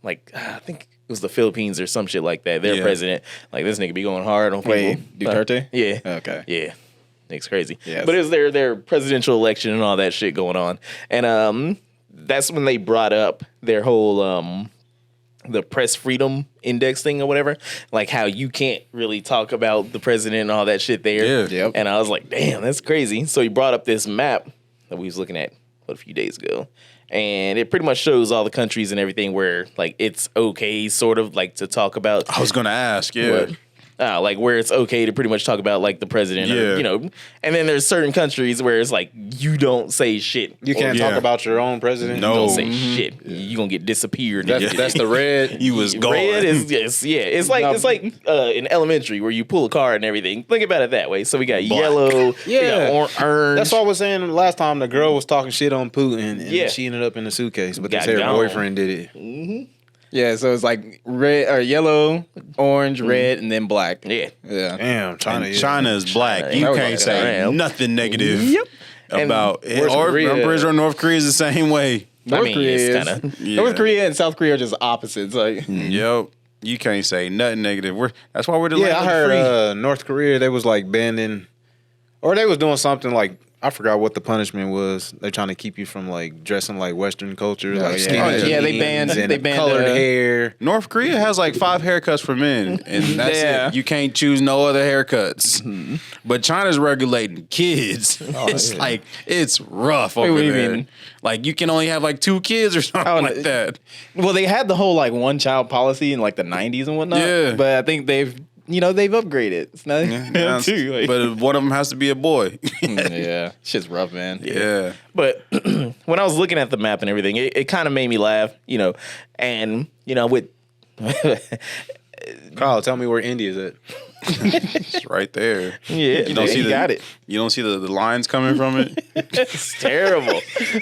like, I think it was the Philippines or some shit like that. Their president, like, this nigga be going hard on people.
Wait, Duterte?
Yeah.
Okay.
Yeah. It's crazy.
Yes.
But it was their presidential election and all that shit going on. And that's when they brought up their whole the press freedom index thing or whatever. Like how you can't really talk about the president and all that shit there.
Yeah.
Yep.
And I was like, damn, that's crazy. So he brought up this map that we was looking at a few days ago. And it pretty much shows all the countries and everything where like it's okay sort of like to talk about
I was gonna ask, yeah.
like where it's okay to pretty much talk about like the president, or,
Yeah.
you know, and then there's certain countries where it's like you don't say shit.
You can't
Yeah.
talk about your own president.
No.
You don't say shit. You gonna get disappeared.
That's the red.
He was gone.
Red is yes, yeah. It's like in elementary where you pull a card and everything. Think about it that way. So we got yellow,
Yeah.
we got orange.
That's what I was saying last time. The girl was talking shit on Putin, and
Yeah.
she ended up in the suitcase. But they
Got
said her
gone.
boyfriend did it.
Yeah, so it's like red or yellow, orange, red, and then black.
Yeah.
Yeah.
Damn, China.
And China is black.
China.
You
That
can't
was
say
like,
nothing negative
Yep. And
about it.
where's
Or
Korea?
I'm pretty sure North Korea is the same way.
North
mean,
Korea
it's
is
kinda-
Yeah.
North Korea and South Korea are just opposites. Like
Yep. You can't say nothing negative. That's why we're the
Yeah,
land
I
of the
heard
free.
North Korea, they was like banning, or they was doing something like, I forgot what the punishment was. They're trying to keep you from like dressing like Western culture, like
yeah.
skinny
Oh, yeah, they
jeans
banned-
and
they banned,
colored hair.
North Korea has like 5 haircuts for men, and that's
Yeah.
it. You can't choose no other haircuts. But China's regulating kids. It's like it's rough over
what do you
there.
mean?
Like you can only have like 2 kids or something
Oh,
like that.
well, they had the whole like one child policy in like the 90s and whatnot.
Yeah.
But I think they've upgraded. It's not
That's-
too, like-
but one of them has to be a boy.
yeah, shit's rough, man.
Yeah.
But when I was looking at the map and everything, it kind of made me laugh, you know, and you know with
Kyle, tell me where India's at.
It's right there.
yeah,
You don't see
you
the,
got it.
You don't see the lines coming from it.
It's terrible,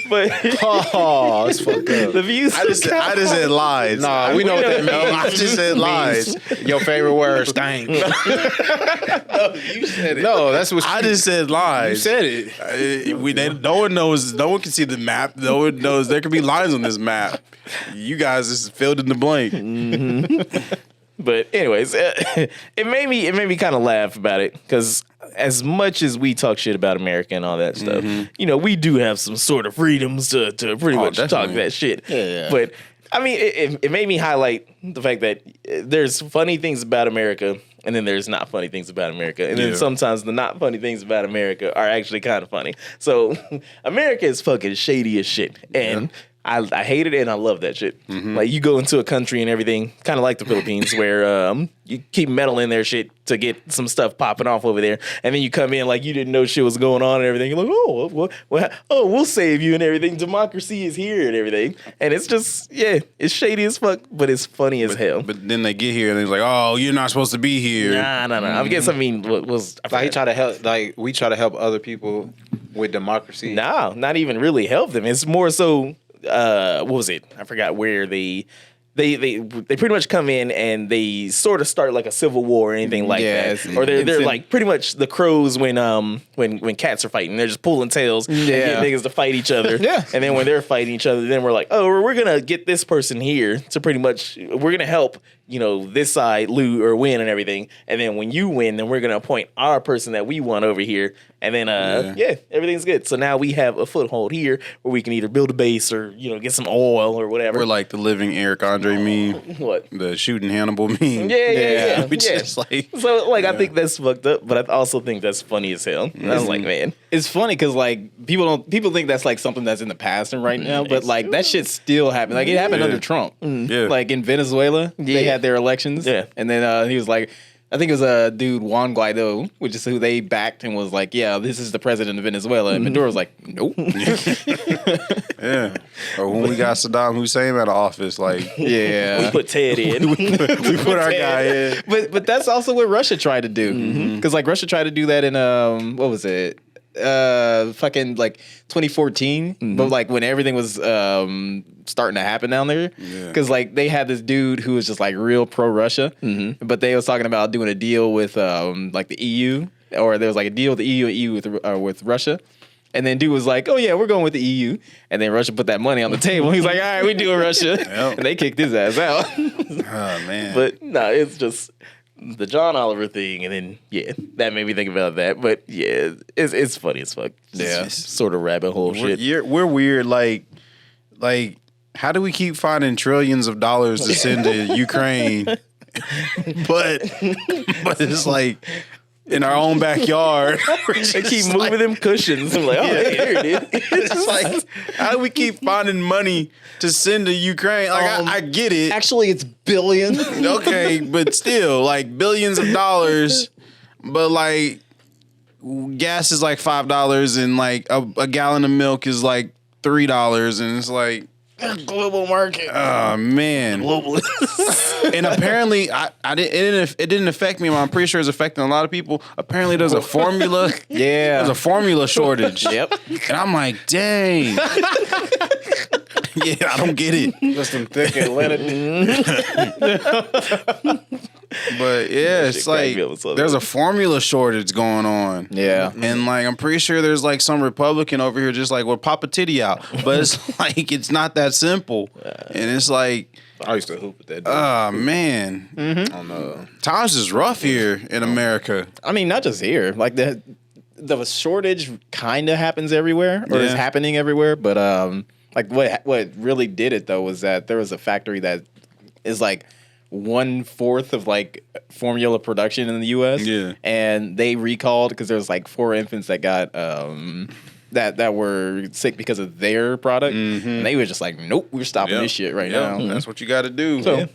but
Oh, it's fucked up.
the views.
I just said lies.
Nah, we know what that means.
I just said lies.
Your favorite word, stank.
You said it.
No, that's what
I just said lies.
you said it.
No one knows. No one can see the map. No one knows there could be lines on this map. You guys just filled in the blank.
But anyways, it made me kind of laugh about it because as much as we talk shit about America and all that stuff, you know, we do have some sort of freedoms to pretty much talk
definitely.
that shit.
Yeah.
But I mean, it made me highlight the fact that there's funny things about America. And then there's not funny things about America. And then
Yeah.
sometimes the not funny things about America are actually kind of funny. So America is fucking shady as shit. And I hate it and I love that shit. Like you go into a country and everything, kind of like the Philippines, where you keep metal in their shit to get some stuff popping off over there, and then you come in like you didn't know shit was going on and everything. You're like, we'll save you and everything. Democracy is here and everything, and it's just it's shady as fuck, but it's funny as hell.
But then they get here and they're like, "Oh, you're not supposed to be here."
Nah. I guess I mean what was
Like he try to help. Like we try to help other people with democracy.
No, not even really help them. It's more so, what was it? I forgot where they pretty much come in and they sort of start like a civil war or anything like
Yes.
that. Or they're
It's
like pretty much the crows when cats are fighting. They're just pulling tails and
Yeah.
get niggas to fight each other.
Yeah.
And then when they're fighting each other, then we're like, oh, we're gonna get this person here to pretty much we're gonna help, you know, this side lose or win and everything. And then when you win, then we're gonna appoint our person that we want over here. And then everything's good. So now we have a foothold here where we can either build a base or, you know, get some oil or whatever.
We're like the living Eric Andre meme,
What?
the shooting Hannibal meme.
Yeah.
We just like
So like I think that's fucked up, but I also think that's funny as hell. And I was like, man,
It's funny because like people think that's like something that's in the past and right now, but like that shit still happened. Like it happened
Yeah.
under Trump.
Yeah.
Like in Venezuela, they
Yeah.
had their elections.
Yeah.
And then he was like, I think it was a dude, Juan Guaido, which is who they backed and was like, yeah, this is the president of Venezuela. And Maduro was like, nope.
Yeah. Or when we got Saddam Hussein out of office, like,
Yeah.
We put Ted in.
we put our guy in.
But that's also what Russia tried to do. Because like Russia tried to do that in what was it? Fucking like 2014, but like when everything was starting to happen down there, because like they had this dude who was just like real pro Russia, but they was talking about doing a deal with like the EU, or there was like a deal with the EU with Russia. And then dude was like, "Oh yeah, we're going with the EU." And then Russia put that money on the table. He's like, "All right, we doing Russia," and they kicked his ass out.
Oh, man.
But no, it's just the John Oliver thing, and then that made me think about that. But yeah, it's funny as fuck. Yeah, sort of rabbit hole shit.
We're weird. Like, how do we keep finding trillions of dollars to send to Ukraine? but it's like in our own backyard.
They keep moving them cushions. I'm like, oh, hey, here it is.
It's like, how do we keep finding money to send to Ukraine? Like, I get it.
Actually, it's billions.
Okay, but still, like, billions of dollars. But, like, gas is like $5 and, like, a gallon of milk is like $3. And it's like,
Global market.
oh, man. And apparently, it didn't affect me, but I'm pretty sure it's affecting a lot of people. Apparently, there's a formula. There's a formula shortage.
Yep.
And I'm like, dang. Yeah, I don't get it.
Just some thick Atlanta.
But yeah, it's like there's a formula shortage going on.
Yeah.
And like I'm pretty sure there's like some Republican over here just like, well, pop a titty out. But it's like it's not that simple. And it's like,
I used to hoop with that dude.
oh man. Times is rough here in America.
I mean, not just here. Like the shortage kind of happens everywhere, or is happening everywhere. But like what really did it though was that there was a factory that is like 1/4 of like formula production in the U.S.
Yeah,
and they recalled because there was like 4 infants that got that were sick because of their product, and they were just like, nope, we're stopping this shit right now.
That's what you got to do.
So,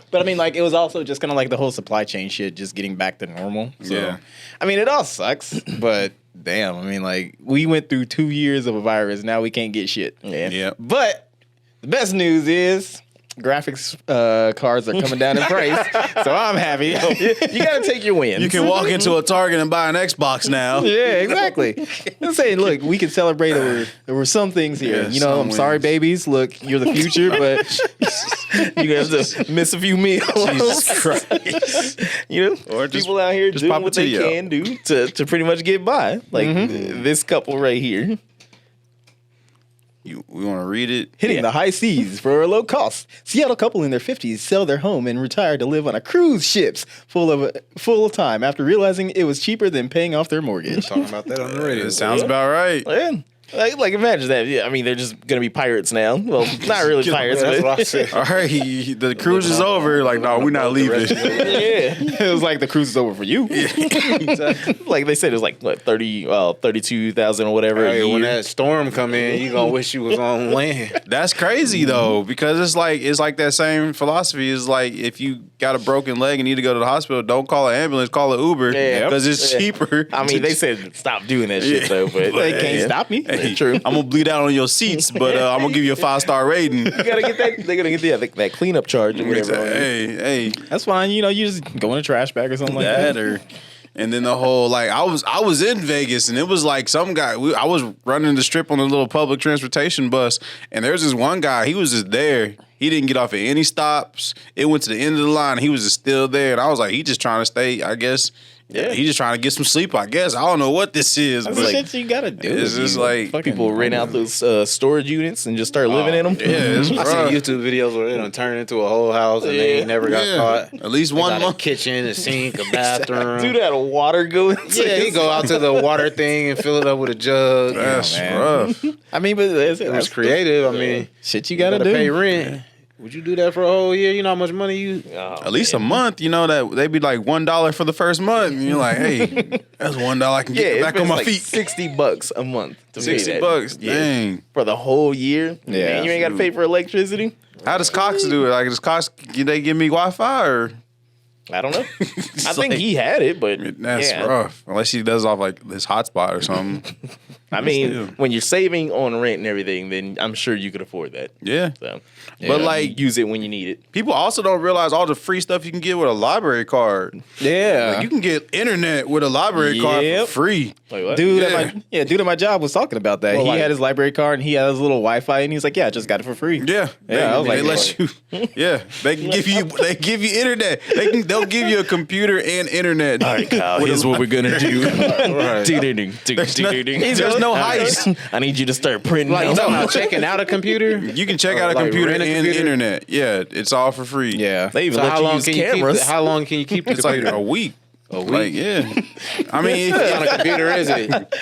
but I mean, like, it was also just kind of like the whole supply chain shit just getting back to normal. So, I mean, it all sucks, but damn, I mean, like, we went through 2 years of a virus. Now we can't get shit.
Yeah.
But the best news is graphics cards are coming down in price. So I'm happy.
You got to take your wins.
You can walk into a Target and buy an Xbox now.
Yeah, exactly. I'm saying, look, we can celebrate there were some things here.
Yeah,
you know, I'm sorry, babies. Look, you're the future, but
you have to miss a few meals.
Jesus Christ.
You know,
Or just-
people out here
just
doing
pop a
what they
titty out.
can do to pretty much get by. Like this couple right here.
We want to read it.
hitting the high seas for a low cost. Seattle couple in their 50s sell their home and retire to live on a cruise ships full time after realizing it was cheaper than paying off their mortgage.
Talking about that on the radio.
It sounds about right.
Yeah. Like imagine that. Yeah, I mean, they're just gonna be pirates now. Well, not really pirates,
That's what I
but
said.
All right, the cruise is over. Like, no, we're not leaving.
yeah.
It was like the cruise is over for you.
Like they said, it was like what 32,000 or whatever. a
Hey, when
year.
that storm come in, you gonna wish you was on land.
That's crazy though, because it's like that same philosophy. Is like if you got a broken leg and need to go to the hospital, don't call an ambulance, call an Uber
Yeah.
because it's
Yeah.
cheaper.
I mean, they said stop doing that shit though, but
They can't stop me.
Hey, true. I'm gonna bleed out on your seats, but I'm gonna give you a 5-star rating.
You gotta get that. They're gonna get that cleanup charge or whatever.
Hey,
That's fine. You know, you just go in a trash bag or something like that.
that or. And then the whole like I was in Vegas and it was like some guy I was running the strip on a little public transportation bus and there's this one guy, he was just there. He didn't get off at any stops. It went to the end of the line. He was just still there. And I was like, he just trying to stay, I guess. Yeah, he just trying to get some sleep, I guess. I don't know what this is.
That's
But
the shit you gotta do.
it's just like
People rent out those storage units and just start living in them.
yeah, it's
I
rough.
seen YouTube videos where they done turned into a whole house and they ain't never got
Yeah.
caught.
At least
They
one
got a
month.
kitchen, a sink, a bathroom.
Dude had a water going.
Yeah, he go out to the water thing and fill it up with a jug.
That's
man.
rough.
I mean, but that's
It was creative. I mean,
shit you
you
gotta
gotta
do.
pay rent. Would you do that for a whole year? You know how much money you...
At least a month, you know that they be like $1 for the first month, and you're like, hey, that's $1 I can get back on my feet.
$60 a month to pay that.
$60,
Yeah.
dang.
For the whole year.
Yeah.
Man, you ain't got to pay for electricity.
How does Cox do it? Like, does Cox, they give me Wi-Fi or?
I don't know. I think he had it, but
That's rough. Unless he does off like this hotspot or something.
I mean,
Still.
when you're saving on rent and everything, then I'm sure you could afford that.
Yeah.
So,
But like,
you use it when you need it.
people also don't realize all the free stuff you can get with a library card.
Yeah.
Like, you can get internet with a library card for
Yep.
free.
Like what?
Dude,
Yeah.
dude at my job was talking about that.
Well,
he
like-
had his library card and he had his little Wi-Fi, and he's like, "Yeah, I just got it for free."
Yeah,
I was
they
like,
let you. Yeah, they can give you. They give you internet. They'll give you a computer and internet.
All right, Kyle. Here's what we're gonna do.
There's no heist.
I need you to start printing.
Like, you
out.
talking about checking out a computer?
You can check out a
Like
computer
rent a
and
computer?
internet. Yeah, it's all for free.
Yeah.
They even
So
let
how
you
long
use
can you keep?
cameras.
How long can you keep the
It's like
computer?
a week.
A week?
Like, yeah. I mean,
What kind of computer is it?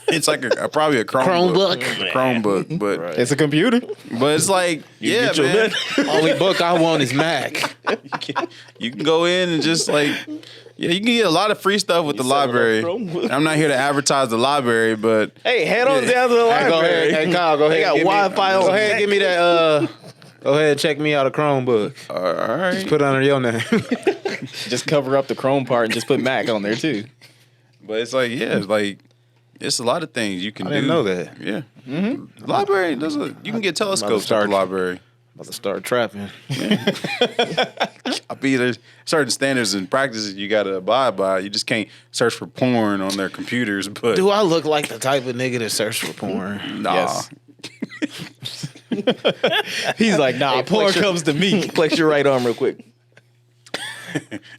it's like probably a Chromebook. A Chromebook, but
It's a computer.
it's like, yeah,
get your
man.
Only book I want is Mac.
You can go in and just like, yeah, you can get a lot of free stuff with the
set it up
library.
Chromebook.
I'm not here to advertise the library, but
Hey, head on down to the
Hey, go
library.
ahead. Hey, Kyle, go ahead.
They got
give me-
Wi-Fi on
Go ahead,
deck.
give me that. Go ahead, check me out a Chromebook.
all right.
Put it under your name.
Just cover up the Chrome part and just put Mac on there too.
But it's like, yeah, it's a lot of things you can do.
I didn't know that.
Yeah. Library, you can get telescopes at the library.
About to start trapping.
I mean, there's certain standards and practices you got to abide by. You just can't search for porn on their computers. But
Do I look like the type of nigga that search for porn?
nah,
Yes. He's like, "Nah, porn comes to me."
Flex your right arm real quick.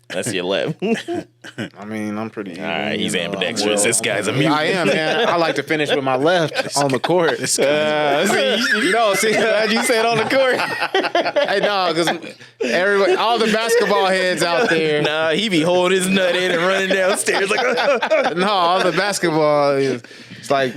That's your left.
I mean, I'm pretty.
All right, he's ambidextrous. This guy's a mute.
I am, man. I like to finish with my left on the court.
See, glad you said on the court.
Hey, no, because everybody, all the basketball heads out there.
Nah, he be holding his nut in and running downstairs like.
No, all the basketball is. It's like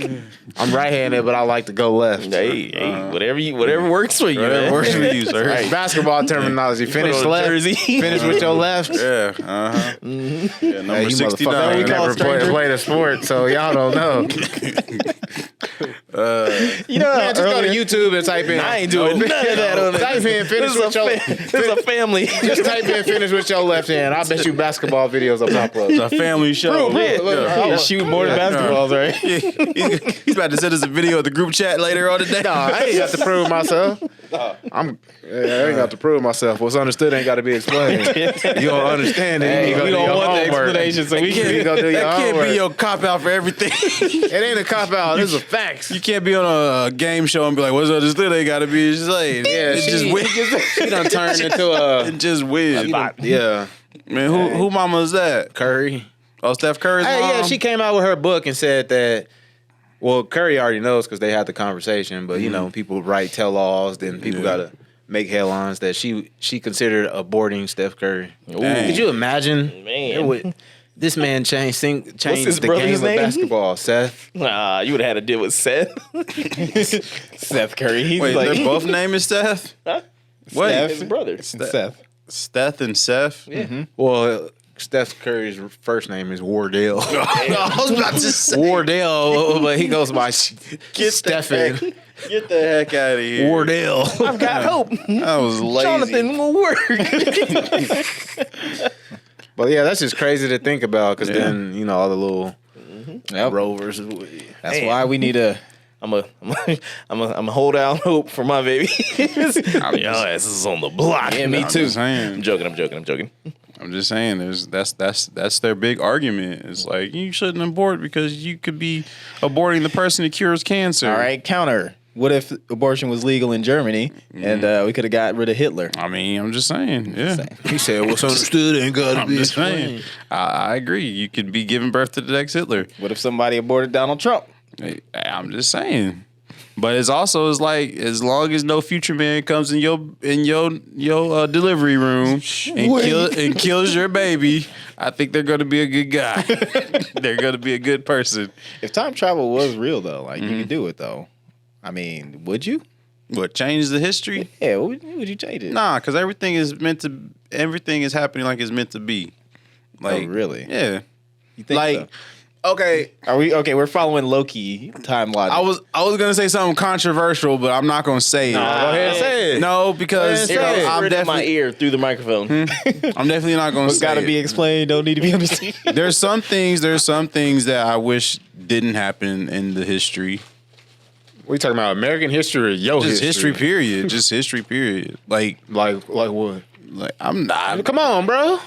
I'm right-handed, but I like to go left.
Hey, whatever works for you,
whatever
man.
works for you, sir.
Right, basketball terminology. Finish
on a
left.
jersey.
Finish with your left.
Yeah, yeah, number
Hey, you
69.
motherfucker
we call
never
stranger.
played a sport, so y'all don't know.
You know,
Man, just go to YouTube and type in.
I ain't doing none of that on
Type in finish
This
with your.
is a family.
Just type in finish with your left hand. I bet you basketball videos will pop up.
It's a family show.
Look,
shoot more than basketballs, right?
He's about to send us a video of the group chat later on today.
No, I ain't got to prove myself. I ain't got to prove myself. What's understood ain't got to be explained. You don't understand it. You
We don't want the explanation, so we
You
can't.
go do your
That can't
homework.
be your cop out for everything.
It ain't a cop out. This is facts.
You can't be on a game show and be like, "What's understood?" They got to be just like,
Yeah,
it just
she-
wins.
She done turned into a
It just wins.
yeah
Man, who mama is that?
Curry.
Oh, Steph Curry's
Hey,
mom.
yeah, she came out with her book and said that. Well, Curry already knows because they had the conversation. But you know, people write tell-alls, then people gotta make headlines that she considered aborting Steph Curry.
Dang.
Could you imagine?
Man.
This man changed
his
the
brother's
game of
name?
basketball. Seth.
Nah, you would have had to deal with Seth.
Seth Curry. He's
Wait,
like,
their both name is Steph?
Huh?
What?
His brother.
Seth.
Steph and Seth?
Yeah.
Well, Steph Curry's first name is Wardell.
I was about to say.
Wardell, but he goes by Stephen.
Get the heck out of here.
Wardell.
I've got hope.
That was lazy.
Jonathan will work.
But yeah, that's just crazy to think about because then, you know, all the little
Yep.
rovers.
That's why we need a.
I'm a hold out hope for my baby. Your ass is on the block.
Yeah, me
I'm
too.
just saying.
I'm joking.
I'm just saying. That's their big argument. It's like you shouldn't abort because you could be aborting the person that cures cancer.
All right, counter. What if abortion was legal in Germany and we could have got rid of Hitler?
I mean, I'm just saying. Yeah.
He said, what's understood ain't got to
I'm
be
just
explained.
saying. I agree. You could be giving birth to the next Hitler.
What if somebody aborted Donald Trump?
Hey, I'm just saying. But it's also it's like as long as no future man comes in your delivery room and kills your baby, I think they're going to be a good guy. They're going to be a good person.
If time travel was real, though, like you could do it, though. I mean, would you?
What, change the history?
Yeah, would you change it?
Nah, because everything is happening like it's meant to be. Like,
Oh, really?
Yeah.
You think
Like,
so?
Okay,
Are we okay? We're following low-key time logic.
I was gonna say something controversial, but I'm not gonna say it.
Go ahead and say it.
No, because
Go ahead and say it.
I'm
I'm in my
definitely
ear through the microphone.
I'm definitely not gonna
What's
say
got to
it.
be explained don't need to be understood.
There's some things that I wish didn't happen in the history.
We talking about American history or your
Just
history?
history period. Just history period. Like
Like what?
I'm not
Come on, bro.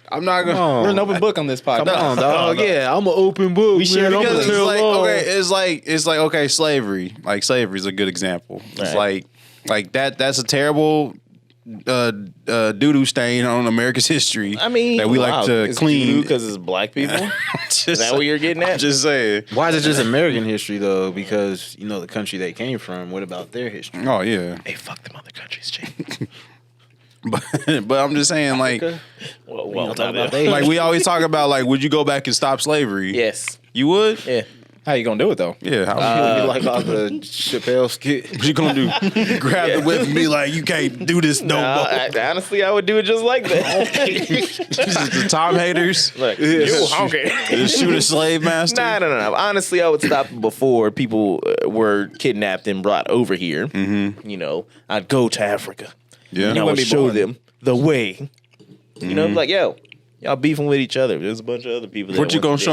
I'm not
Come
gonna
on.
We're an open book on this podcast.
Come on, dog. Yeah, I'm an open book.
We share
man. I'm
because
gonna
it's
tell
like
all.
okay, it's like okay, slavery. Like slavery is a good example. It's
Right.
like that's a terrible doo-doo stain on America's history.
I mean,
that we like to clean.
because it's black people.
Just-
Is that what you're getting at?
Just saying.
Why is it just American history though? Because you know the country they came from. What about their history?
Oh yeah,
Hey, fuck them other countries, Jay.
but I'm just saying like
Well,
talk about they-
like we always talk about like would you go back and stop slavery?
yes,
You would?
yeah.
How you gonna do it though?
Yeah. How
Be like all the Chappelle skit.
what you gonna do? Grab the whip and be like, you can't do this no more.
Honestly, I would do it just like that.
the Tom haters.
Look, you hungry?
Just shoot a slave master.
No. Honestly, I would stop before people were kidnapped and brought over here. Mm-hmm. You know, I'd go to Africa.
Yeah.
And I
wouldn't
would
be
show
born.
them the way. You know, like, yo, y'all beefing with each other. There's a bunch of other people. That
What you gonna
want to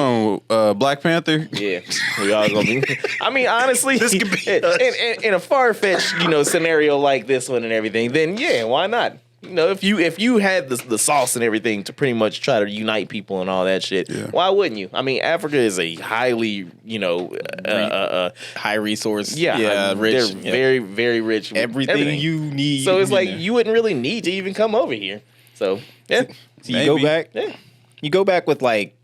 show him? Black Panther?
Yeah, we all gonna be. I mean, honestly, this could be in a far fetched, scenario like this one and everything. Then yeah, why not? You know, if you had the sauce and everything to pretty much try to unite people and all that shit, why wouldn't you? I mean, Africa is a highly,
High resource.
They're
Rich.
very, very rich. with
Everything you need.
So it's like
there.
you wouldn't really need to even come over here. So yeah,
So you go
Maybe.
back.
yeah.
You go back with like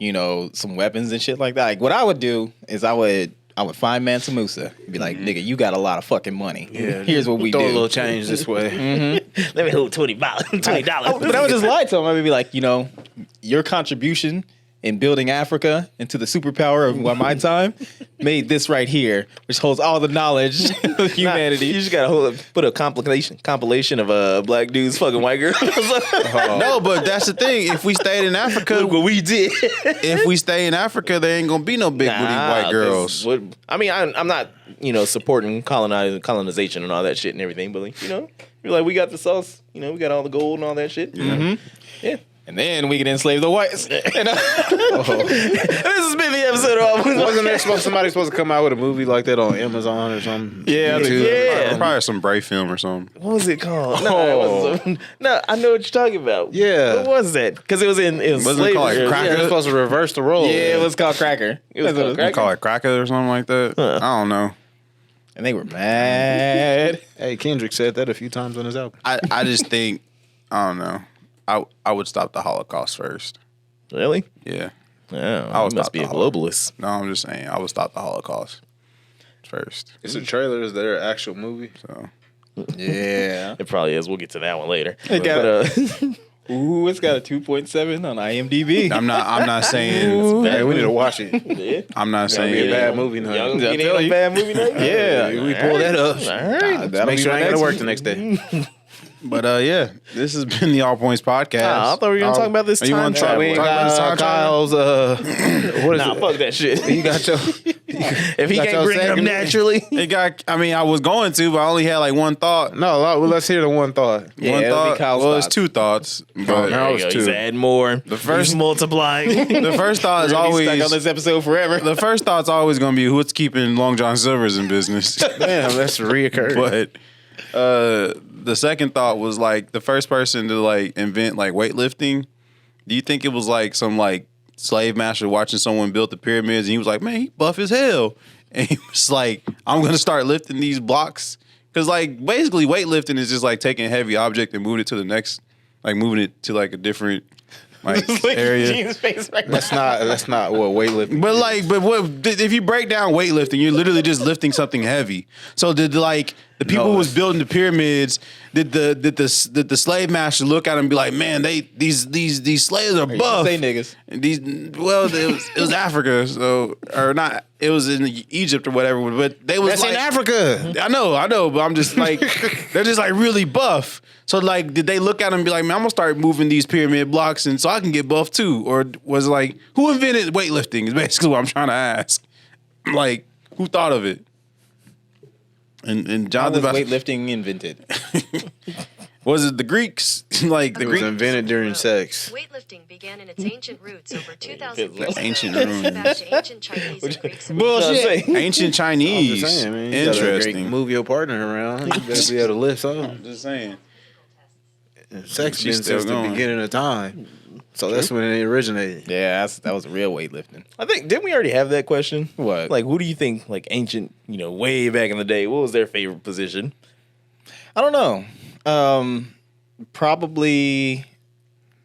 some weapons and shit like that. Like what I would do is I would find Mansa Musa and be like, nigga, you got a lot of fucking money.
Yeah.
Here's what we
Throw
do.
a little change this way.
Let me hold $20.
But I would just lie to him. I would be like, your contribution in building Africa into the superpower of my time made this right here, which holds all the knowledge of humanity.
You just gotta put a compilation of black dudes fucking white girls.
No, but that's the thing. If we stayed in Africa,
Look what we did.
if we stay in Africa, there ain't gonna be no big booty white girls.
I'm not, supporting colonization and all that shit and everything, but you're like, we got the sauce, we got all the gold and all that shit. Yeah.
And then we can enslave the whites.
This has been the episode of
Wasn't there somebody supposed to come out with a movie like that on Amazon or something?
Yeah, I think
Yeah.
Probably some Bray film or something.
What was it called? No, I know what you're talking about.
Yeah.
What was that? Because it was in
Wasn't it called, like,
slavery.
Cracker?
They're supposed to reverse the role.
Yeah, it was called Cracker.
It was called
They
Cracker?
call it cracker or something like that. I don't know.
And they were mad.
Hey, Kendrick said that a few times on his album.
I just think I don't know. I would stop the Holocaust first.
Really?
Yeah.
Oh,
I was
you must
about
be a
to
globalist.
No, I'm just saying I would stop the Holocaust first.
It's a trailer. Is there an actual movie?
So
Yeah.
It probably is. We'll get to that one later.
It got
But,
Ooh, it's got a 2.7 on IMDb.
I'm not saying
Hey, we need to watch it.
yeah.
I'm not
Be a
saying
bad movie night.
Y'all gonna
I
get
tell
in a
you.
bad movie night?
Yeah.
We pull that up.
All right.
That'll
Make
be
sure I
my
ain't gotta
next
work
one.
the next day.
But yeah, this has been the All Points podcast.
I thought we were gonna talk about this
you
time
wanna try-
travel.
we ain't got- Talk about
Kyle's. What is
Nah,
it?
fuck that shit.
You got your.
If he
got
can't
your
bring it up
second-
naturally,
It got. I mean, I was going to, but I only had like one thought.
No, well, let's hear the one thought.
Yeah,
one
it'll be
thought.
Kyle's
Well, it's
thoughts.
two thoughts. But
Now
there
it's
you go.
two.
He's adding more. The
first-
He's multiplying.
the first thought is
We're gonna be
always
stuck on this episode forever.
the first thought's always going to be what's keeping Long John Silver's in business.
Damn, that's reoccurring.
But the second thought was like the first person to like invent like weightlifting. Do you think it was like some like slave master watching someone build the pyramids and he was like, man, he buff as hell, and he was like, I'm gonna start lifting these blocks because like basically weightlifting is just like taking a heavy object and moving it to the next, like moving it to like a different like area.
That's not what weightlifting.
But what if you break down weightlifting, you're literally just lifting something heavy. So did like the people who was building the pyramids, did the slave master look at them and be like, man, these slaves are buff.
Say niggas.
And it was Africa, so or not. It was in Egypt or whatever, but they was
That's
like,
in Africa.
I know, but I'm just like, they're just like really buff. So like, did they look at them and be like, man, I'm gonna start moving these pyramid blocks and so I can get buff too? Or was it like, who invented weightlifting is basically what I'm trying to ask. Like, who thought of it? And
How
Jonathan,
was weightlifting invented?
was it the Greeks? Like the
It was
Greeks?
invented during sex.
Weightlifting began in its ancient roots over 2,000 years ago.
Ancient
Dating
rooms.
back to ancient Chinese and Greeks.
Bullshit.
Ancient Chinese.
Just saying, man. You gotta
Interesting.
move your partner around. You better be able to lift something.
Just saying.
Sex
She's
been
still
since the
going.
beginning of time. So that's when it originated.
Yeah, that was real weightlifting.
I think didn't we already have that question?
What?
Like, who do you think like ancient? Way back in the day, what was their favorite position?
I don't know. Probably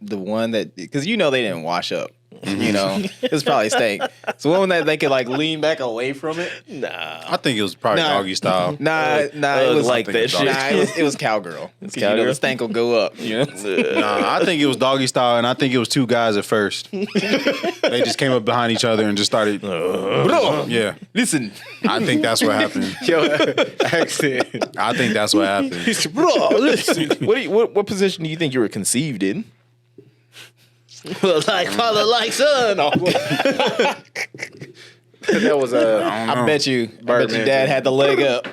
the one that because they didn't wash up. It was probably steak. So one that they could like lean back away from it.
Nah,
I think it was probably
Nah.
doggy style.
It was
like that shit.
It was cowgirl. It's
cowgirl?
the stank will go up.
Nah, I think it was doggy style, and I think it was two guys at first. They just came up behind each other and just started. Yeah,
Listen,
I think that's what happened.
Yo, accent.
I think that's what happened.
what position do you think you were conceived in?
like father, like son.
That was
I bet you
Birdman
dad
Jr.
had the leg up.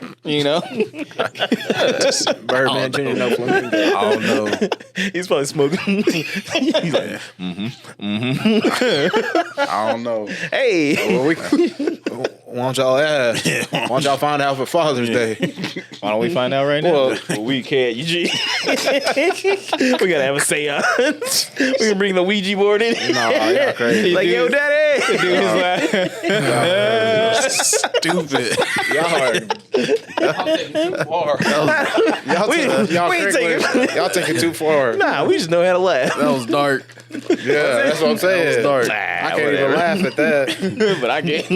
Birdman Jr. No flamingo.
I don't know.
He's probably smoking. He's like,
I don't know.
hey,
Well, why don't y'all find out for Father's Day?
Why don't we find out right now?
well, we can't, Eugene. We gotta have a seance. We can bring the Ouija board in.
Nah, y'all crazy.
Like, yo, daddy.
Stupid.
Y'all taking too far.
Nah, we just know how to laugh.
That was dark.
Yeah, that's what I'm saying.
Dark.
I can't even laugh at that.
But I can't.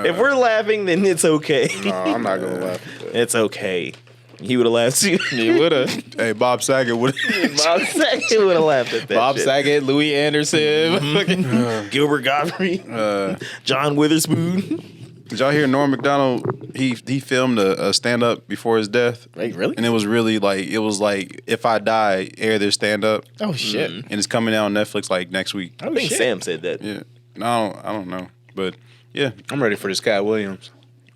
If we're laughing, then it's okay.
No, I'm not gonna laugh at that.
It's okay. He would have laughed too.
He would have.
Hey, Bob Saget would.
Bob Saget would have laughed at that.
Bob
shit.
Saget, Louis Anderson.
Gilbert Godfrey, John Witherspoon.
Did y'all hear Norm Macdonald? He filmed a stand up before his death.
Wait, really?
And it was really like if I die, air their stand up,
Oh shit!
and it's coming out on Netflix like next week.
I think Sam said that.
Yeah, no, I don't know, but yeah,
I'm ready for this Cat Williams.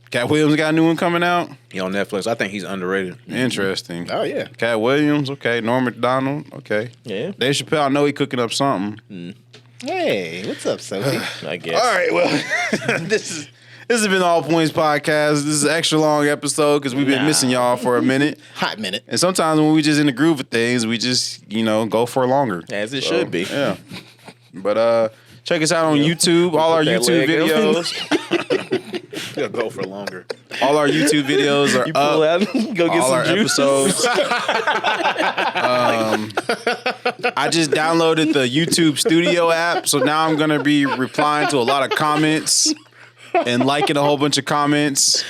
Cat Williams got a new one coming out.
He on Netflix. I think he's underrated.
Interesting.
Oh yeah.
Cat Williams, okay. Norm Macdonald, okay.
Yeah,
Dave Chappelle, I know he cooking up something.
Hey, what's up, Sophie?
I guess.
All right, well, this has been All Points Podcast. This is an extra long episode because we've been missing y'all for a minute.
Hot minute.
And sometimes when we just in the groove of things, we just, go for longer.
As it should be.
Yeah. But check us out on YouTube. All our
that
YouTube
leg up.
videos.
He'll go for longer.
All our YouTube videos are
You pull
up.
out, go get
All our
some juice.
episodes. I just downloaded the YouTube Studio app, so now I'm gonna be replying to a lot of comments and liking a whole bunch of comments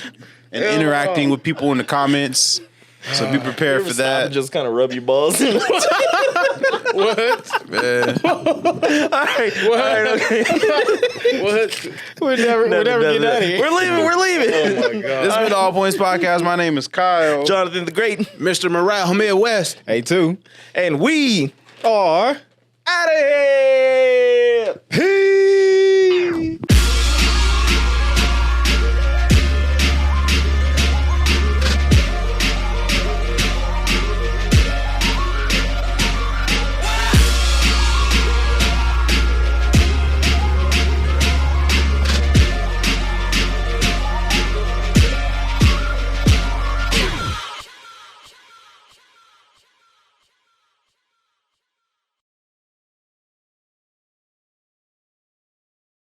and interacting with people in the comments. So be prepared for that.
Just kind of rub your balls.
Man.
All right, okay.
We're never getting out of here.
We're leaving. We're leaving.
Oh my God.
This has been the All Points Podcast. My name is Kyle.
Jonathan the Great,
Mr. Morale, Midwest.
Hey, too.
and we
Or
out of here.